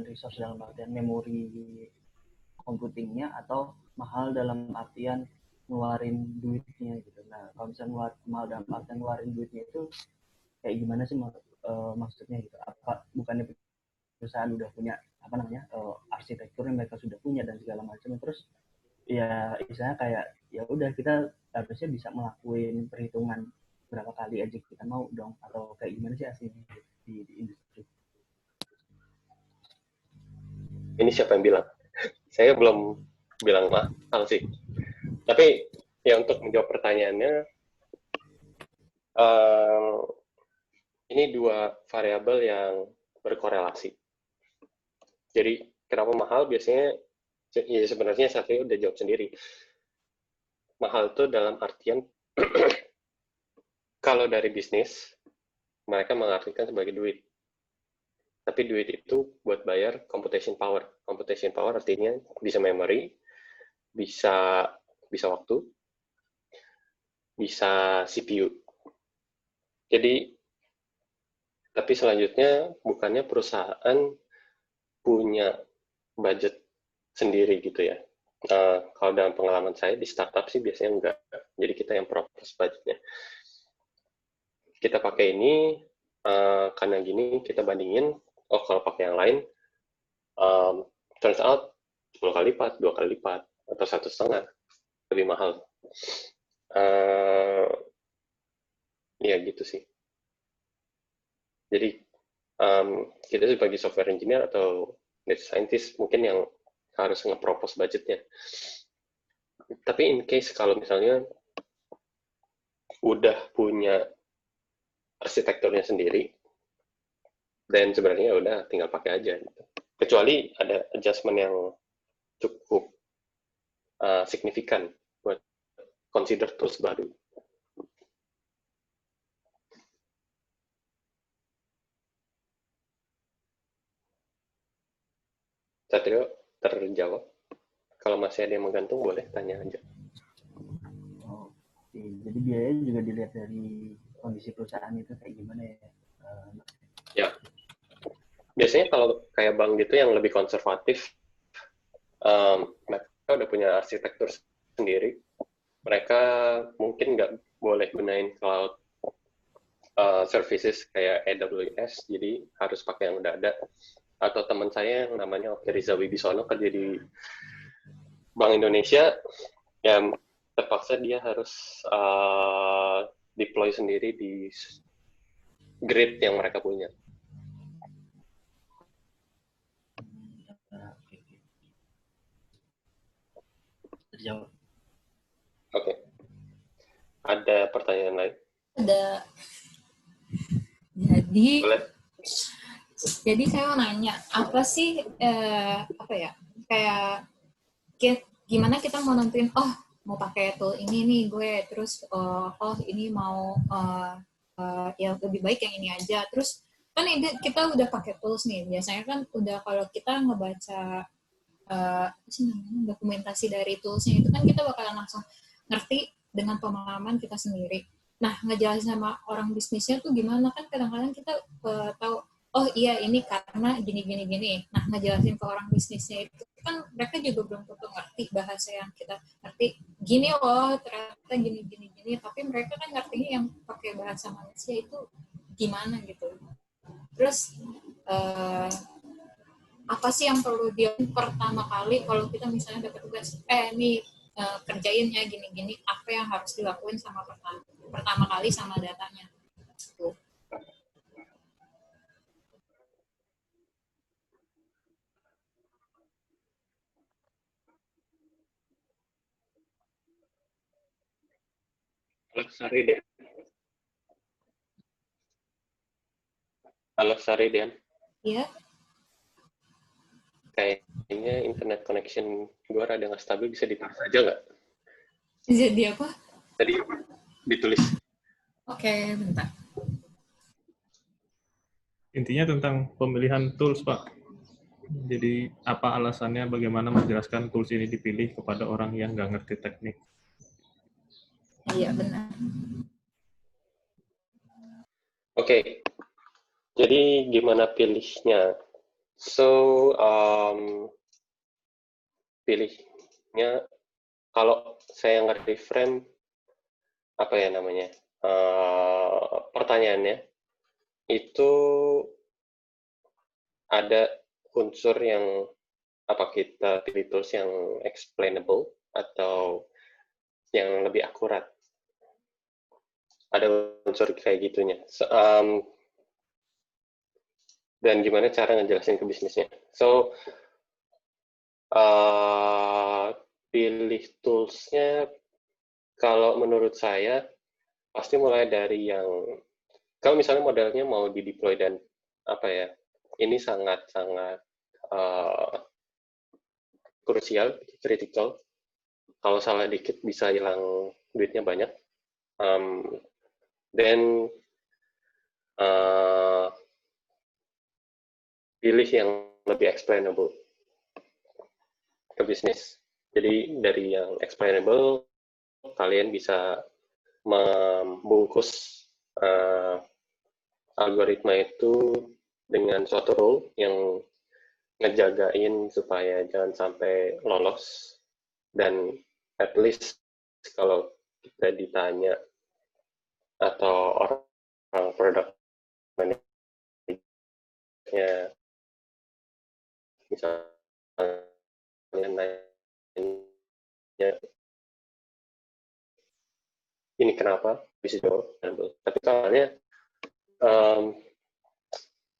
resource dalam artian memori computingnya, atau mahal dalam artian ngeluarin duitnya gitu. Nah, kalau misalnya mahal dalam artian ngeluarin duitnya itu kayak gimana sih maksudnya gitu? Apa bukannya perusahaan udah punya arsitektur yang mereka sudah punya dan segala macam, terus ya misalnya kayak ya udah kita harusnya bisa melakukan perhitungan berapa kali aja kita mau dong, atau kayak gimana sih aslinya di industri? Ini siapa yang bilang? Saya belum bilang mahal sih. Tapi ya untuk menjawab pertanyaannya, ini dua variabel yang berkorelasi. Jadi kenapa mahal? Biasanya ya sebenarnya saya udah jawab sendiri. Mahal itu dalam artian kalau dari bisnis mereka mengartikan sebagai duit. Tapi duit itu buat bayar computation power. Computation power artinya bisa memory, bisa waktu, bisa CPU. Jadi, tapi selanjutnya bukannya perusahaan punya budget sendiri gitu ya. Kalau dalam pengalaman saya di startup sih biasanya enggak. Jadi kita yang propose budgetnya. Kita pakai ini karena gini, kita bandingin. Oh, kalau pakai yang lain, turns out 10 kali lipat, 2 kali lipat, atau 1,5. lebih mahal. Ya gitu sih. Jadi kita sebagai software engineer atau data scientist mungkin yang harus nge-propose budgetnya. Tapi in case kalau misalnya udah punya arsitekturnya sendiri, dan sebenarnya udah tinggal pakai aja. Gitu. Kecuali ada adjustment yang cukup signifikan buat consider tools baru. Satrio terjawab. Kalau masih ada yang menggantung, boleh tanya aja. Oke, jadi biayanya juga dilihat dari kondisi perusahaan itu kayak gimana ya? Ya, biasanya kalau kayak bank gitu yang lebih konservatif, mereka udah punya arsitektur sendiri. Mereka mungkin nggak boleh gunain cloud services kayak AWS, jadi harus pakai yang udah ada. Atau teman saya yang namanya Oke Riza Wibisono kerja di Bank Indonesia, yang terpaksa dia harus deploy sendiri di grid yang mereka punya. Terjawab. Oke. Ada pertanyaan lain? Ada. Jadi, Boleh. Jadi saya mau nanya, apa sih apa ya? Kayak gimana kita mau nentuin, oh mau pakai tool ini nih gue, terus oh ini mau ya lebih baik yang ini aja. Terus kan kita udah pakai tools nih, biasanya kan udah kalau kita ngebaca apa sih namanya dokumentasi dari toolsnya itu kan kita bakalan langsung ngerti dengan pemahaman kita sendiri. Nah, ngejelasin sama orang bisnisnya tuh gimana, kan kadang-kadang kita tahu, oh iya ini karena gini. Nah, ngejelasin ke orang bisnisnya itu kan mereka juga belum tentu ngerti bahasa yang kita ngerti. Gini loh, ternyata gini. Tapi mereka kan ngertinya yang pakai bahasa manusia itu gimana gitu. Terus, apa sih yang perlu dia pertama kali kalau kita misalnya dapat tugas, nih kerjainnya gini, apa yang harus dilakuin sama pertama kali sama datanya. Tuh. Halo Saridian. Iya. Kayaknya internet connection gue rada nggak stabil, bisa ditulis aja nggak? Jadi apa? Tadi ditulis. Oke, bentar. Intinya tentang pemilihan tools, Pak. Jadi apa alasannya, bagaimana menjelaskan tools ini dipilih kepada orang yang nggak ngerti teknik? Iya, benar. Oke. Jadi gimana pilihnya? So, pilihnya kalau saya nge-reframe apa ya namanya? Pertanyaannya itu ada unsur yang apa kita pilih tools yang explainable atau yang lebih akurat. Ada unsur kayak gitunya. Dan gimana cara ngejelasin ke bisnisnya. So, pilih tools-nya, kalau menurut saya, pasti mulai dari yang, kalau misalnya modelnya mau di-deploy dan, apa ya, ini sangat-sangat krusial, kritikal. Kalau salah dikit bisa hilang duitnya banyak. Dan pilih yang lebih explainable ke bisnis. Jadi dari yang explainable, kalian bisa membungkus algoritma itu dengan suatu rule yang ngejagain supaya jangan sampai lolos. Dan at least kalau kita ditanya atau orang produk manajernya misalnya nanya ini kenapa bisa jawab. Tapi soalnya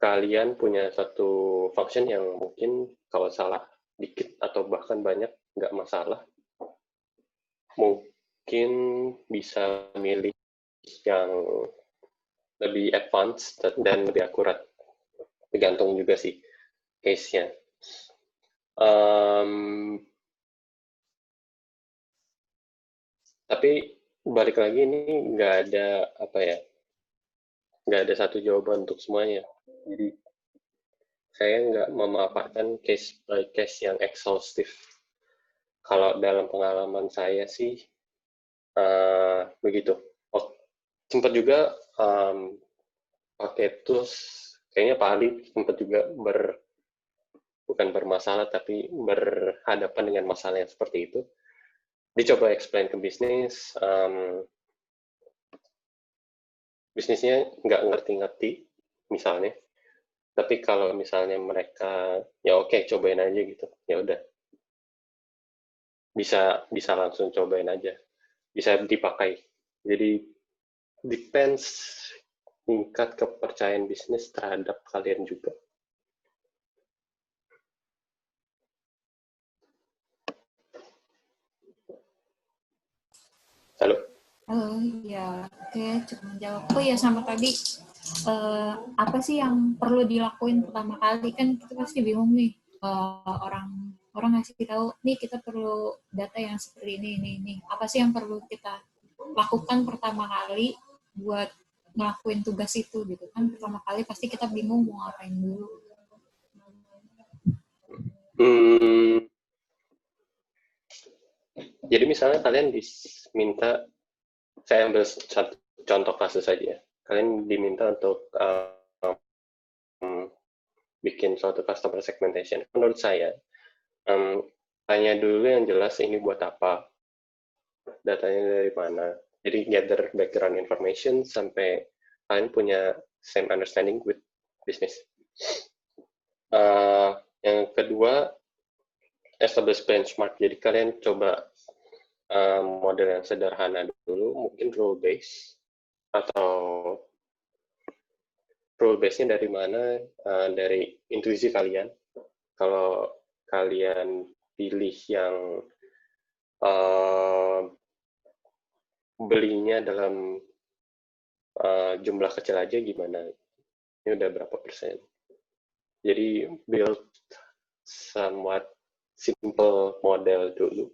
kalian punya satu function yang mungkin kalau salah dikit atau bahkan banyak nggak masalah, mungkin bisa milih yang lebih advance dan lebih akurat. Tergantung juga sih case-nya. Tapi balik lagi ini nggak ada nggak ada satu jawaban untuk semuanya. Jadi saya nggak memaparkan case by case yang exhaustive. Kalau dalam pengalaman saya sih begitu. Sempat juga pakai tools, kayaknya Pak Ali sempat juga bukan bermasalah tapi berhadapan dengan masalah yang seperti itu. Dicoba explain ke bisnis, bisnisnya nggak ngerti-ngerti misalnya. Tapi kalau misalnya mereka ya oke, cobain aja gitu, ya udah bisa langsung cobain aja, bisa dipakai. Jadi depends tingkat kepercayaan bisnis terhadap kalian juga. Halo. Halo, ya, oke, cukup menjawab. Oh ya, sama tadi, apa sih yang perlu dilakuin pertama kali? Kan kita pasti bingung nih, orang ngasih tahu, nih kita perlu data yang seperti ini. Apa sih yang perlu kita lakukan pertama kali buat ngelakuin tugas itu gitu kan? Pertama kali pasti kita bingung mau ngapain dulu. Jadi misalnya kalian diminta, saya ambil satu contoh kasus saja. Kalian diminta untuk bikin suatu customer segmentation. Menurut saya, tanya dulu yang jelas ini buat apa, datanya dari mana. Jadi gather background information sampai kalian punya same understanding with business. Yang kedua, establish benchmark. Jadi kalian coba model yang sederhana dulu, mungkin rule base, atau rule base-nya dari mana? Dari intuisi kalian. Kalau kalian pilih yang belinya dalam jumlah kecil aja gimana? Ini udah berapa persen? Jadi build somewhat simple model dulu.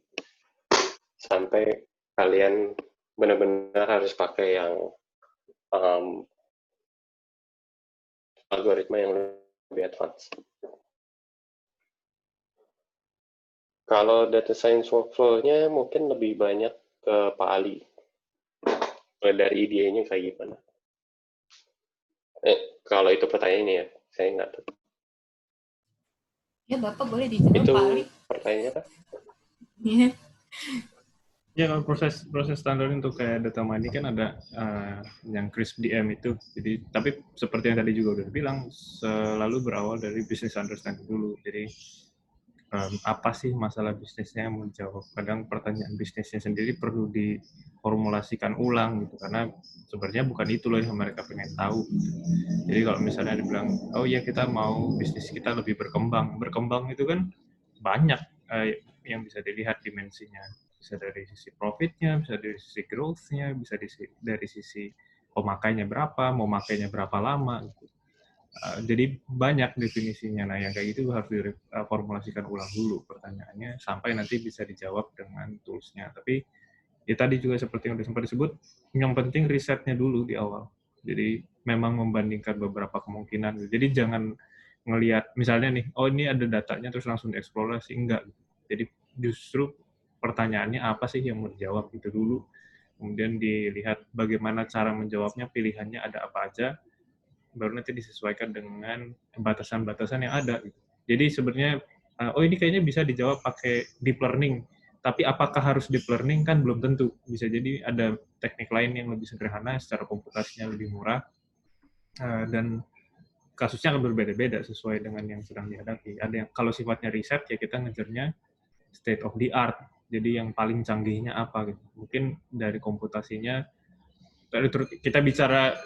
Sampai kalian benar-benar harus pakai yang algoritma yang lebih advance. Kalau data science workflow-nya mungkin lebih banyak ke Pak Ali. Dari ide-nya kayak gimana? Kalau itu pertanyaannya ya, saya nggak tahu. Ya, Bapak boleh dijawab, itu Pak Ali. Pertanyaannya apa? Iya. Ya, kalau proses standar untuk kayak data mining kan ada yang crisp DM itu. Jadi, tapi seperti yang tadi juga udah bilang, selalu berawal dari business understanding dulu. Jadi, apa sih masalah bisnisnya yang menjawab? Kadang pertanyaan bisnisnya sendiri perlu diformulasikan ulang gitu, karena sebenarnya bukan itu loh yang mereka pengen tahu. Jadi kalau misalnya dibilang, oh ya kita mau bisnis kita lebih berkembang. Berkembang itu kan banyak yang bisa dilihat dimensinya. Bisa dari sisi profitnya, bisa dari sisi growth-nya, bisa dari sisi pemakainya berapa, mau makainya berapa lama. Gitu. Jadi banyak definisinya. Nah, yang kayak gitu harus diformulasikan ulang dulu pertanyaannya, sampai nanti bisa dijawab dengan tools-nya. Tapi ya tadi juga seperti yang sempat disebut, yang penting risetnya dulu di awal. Jadi memang membandingkan beberapa kemungkinan. Jadi jangan ngelihat, misalnya nih, oh ini ada datanya terus langsung dieksplorasi. Enggak. Jadi justru pertanyaannya apa sih yang mau dijawab itu dulu, kemudian dilihat bagaimana cara menjawabnya, pilihannya ada apa aja, baru nanti disesuaikan dengan batasan-batasan yang ada. Jadi sebenarnya, oh ini kayaknya bisa dijawab pakai deep learning, tapi apakah harus deep learning kan belum tentu. Bisa jadi ada teknik lain yang lebih sederhana, secara komputasinya lebih murah, dan kasusnya akan berbeda-beda sesuai dengan yang sedang dihadapi. Ada yang kalau sifatnya riset ya kita ngejarnya state of the art. Jadi yang paling canggihnya apa gitu. Mungkin dari komputasinya kita bicara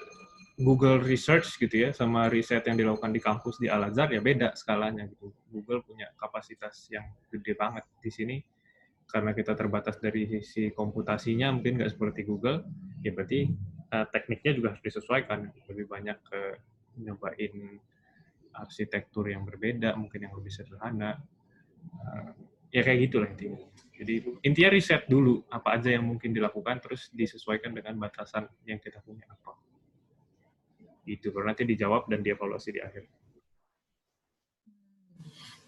Google Research gitu ya, sama riset yang dilakukan di kampus di Al-Azhar ya beda skalanya gitu. Google punya kapasitas yang gede banget di sini. Karena kita terbatas dari sisi komputasinya, mungkin nggak seperti Google, ya berarti tekniknya juga harus disesuaikan. Lebih banyak ke nyobain arsitektur yang berbeda, mungkin yang lebih sederhana. Ya kayak gitulah intinya. Jadi intinya riset dulu apa aja yang mungkin dilakukan, terus disesuaikan dengan batasan yang kita punya apa. Itu baru nanti dijawab dan dievaluasi di akhir.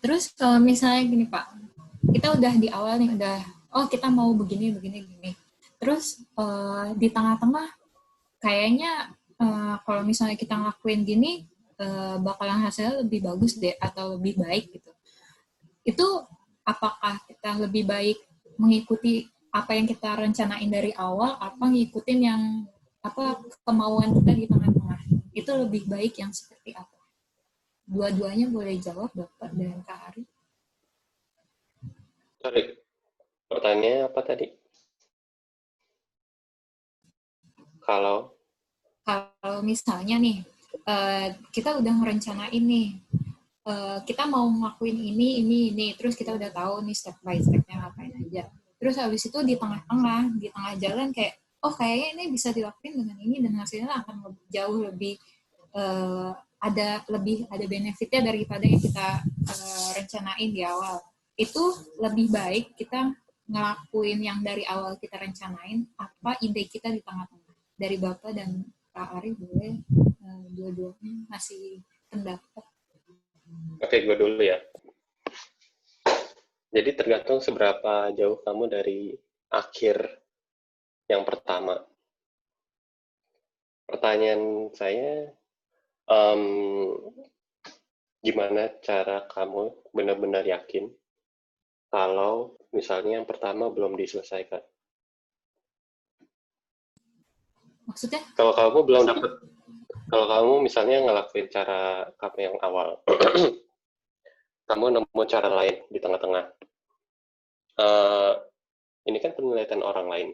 Terus kalau misalnya gini Pak, kita udah di awal nih, kita mau begini. Terus di tengah-tengah kayaknya kalau misalnya kita ngelakuin gini, bakalan hasilnya lebih bagus deh atau lebih baik gitu. Itu apakah kita lebih baik mengikuti apa yang kita rencanain dari awal, apa ngikutin yang kemauan kita di tengah-tengah? Itu lebih baik yang seperti apa? Dua-duanya boleh jawab Bapak dan Kak Ari. Sorry, pertanyaannya apa tadi? Kalau misalnya nih, kita udah ngerencanain nih, kita mau ngelakuin ini, terus kita udah tahu nih step by step-nya ngapain aja. Terus habis itu di tengah jalan kayak, kayaknya ini bisa dilakuin dengan ini dan hasilnya akan jauh lebih ada benefitnya daripada yang kita rencanain di awal. Itu lebih baik kita ngelakuin yang dari awal kita rencanain, apa ide kita di tengah-tengah. Dari Bapak dan Kak Ari boleh dua-duanya ngasih pendapat. Oke, gue dulu ya. Jadi tergantung seberapa jauh kamu dari akhir yang pertama. Pertanyaan saya, gimana cara kamu benar-benar yakin kalau misalnya yang pertama belum diselesaikan? Maksudnya? Kalau kamu misalnya ngelakuin cara kamu yang awal, kamu nemu cara lain di tengah-tengah. Ini kan penelitian orang lain.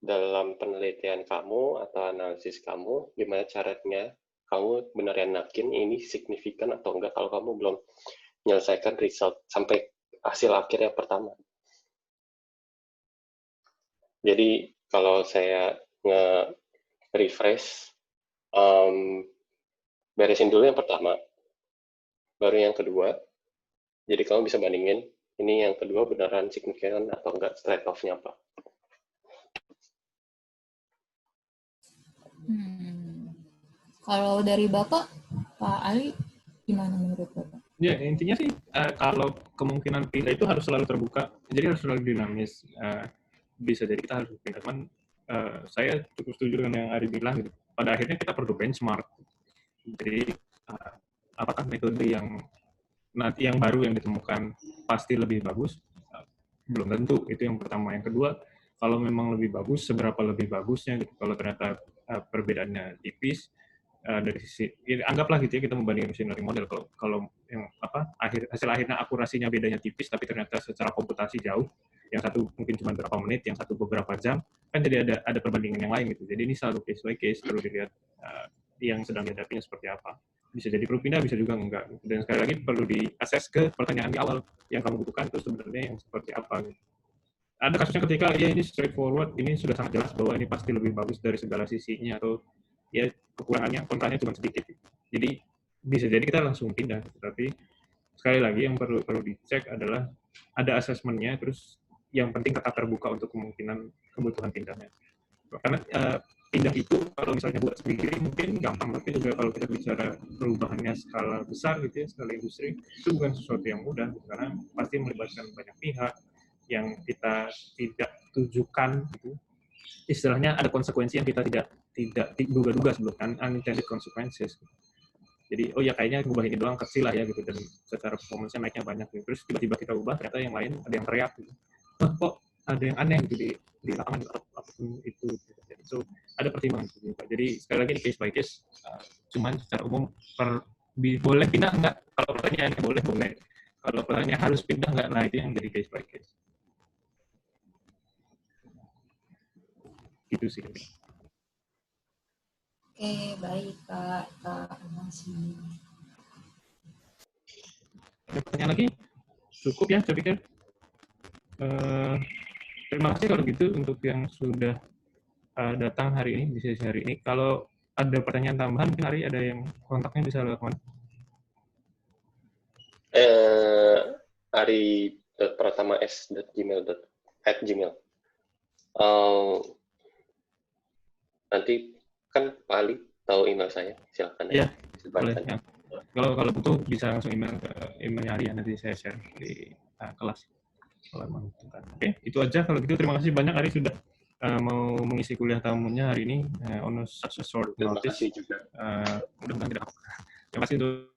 Dalam penelitian kamu atau analisis kamu, gimana caranya kamu beneran yakin ini signifikan atau enggak kalau kamu belum menyelesaikan result sampai hasil akhir yang pertama. Jadi kalau saya nge-refresh, beresin dulu yang pertama, baru yang kedua. Jadi kamu bisa bandingin, ini yang kedua beneran signifikan atau enggak, trade-off-nya apa. Kalau dari Bapak, Pak Ali, gimana menurut Bapak? Ya, intinya sih kalau kemungkinan pindah itu harus selalu terbuka, jadi harus selalu dinamis. Bisa jadi kita harus pindah, cuman saya cukup setuju dengan yang Ari bilang gitu. Pada akhirnya kita perlu benchmark. Jadi apakah metode yang nanti yang baru yang ditemukan pasti lebih bagus? Belum tentu. Itu yang pertama. Yang kedua, kalau memang lebih bagus, seberapa lebih bagusnya gitu. Kalau ternyata perbedaannya tipis, dari sisi anggaplah gitu ya, kita membandingkan machine learning model, kalau yang hasil akhirnya akurasinya bedanya tipis tapi ternyata secara komputasi jauh, yang satu mungkin cuma berapa menit, yang satu beberapa jam, kan jadi ada perbandingan yang lain gitu. Jadi ini selalu case by case, perlu dilihat yang sedang dihadapinya seperti apa. Bisa jadi perlu pindah, bisa juga enggak. Dan sekali lagi perlu diakses ke pertanyaan di awal yang kamu butuhkan itu sebenarnya yang seperti apa. Ada kasusnya ketika ya ini straightforward, ini sudah sangat jelas bahwa ini pasti lebih bagus dari segala sisinya, atau ya kekurangannya, kontranya cuma sedikit. Jadi bisa jadi kita langsung pindah. Tapi sekali lagi yang perlu dicek adalah ada assessment-nya, terus yang penting tetap terbuka untuk kemungkinan kebutuhan pindahnya. Karena pindah itu kalau misalnya buat sendiri mungkin gampang, tapi juga kalau kita bicara perubahannya skala besar gitu ya, skala industri, itu bukan sesuatu yang mudah karena pasti melibatkan banyak pihak yang kita tidak tujukan gitu. Istilahnya ada konsekuensi yang kita tidak duga-duga sebelumnya, unintended consequences. Jadi ya kayaknya ubah ini doang kecil lah ya gitu, dan secara performance-nya naiknya banyak gitu. Terus tiba-tiba kita ubah, ternyata yang lain ada yang teriak gitu. Kok ada yang aneh gitu di lapangan apapun itu gitu. So ada pertimbangan gitu, Pak. Jadi sekali lagi case by case, cuman secara umum boleh pindah enggak? Kalau pertanyaannya boleh. Kalau pertanyaannya harus pindah enggak? Nah itu yang jadi case by case. Gitu sih. Oke, baik Kak. Terima kasih. Ada pertanyaan lagi? Cukup ya, saya pikir. Terima kasih kalau gitu untuk yang sudah datang hari ini, di sesi hari ini. Kalau ada pertanyaan tambahan, mungkin Ari ada yang kontaknya bisa lakukan. ari.pratama.s.gmail. Nanti kan Pak Ali tahu email saya, silakan ya. Boleh. Ya. Kalau butuh bisa langsung email ke emailnya Ari, nanti saya share di kelas. Kalau membutuhkan. Oke, itu aja kalau gitu. Terima kasih banyak Ari sudah mau mengisi kuliah tamunya hari ini on such a short notice. Terima kasih juga. Mudah-mudahan tidak. Terima kasih untuk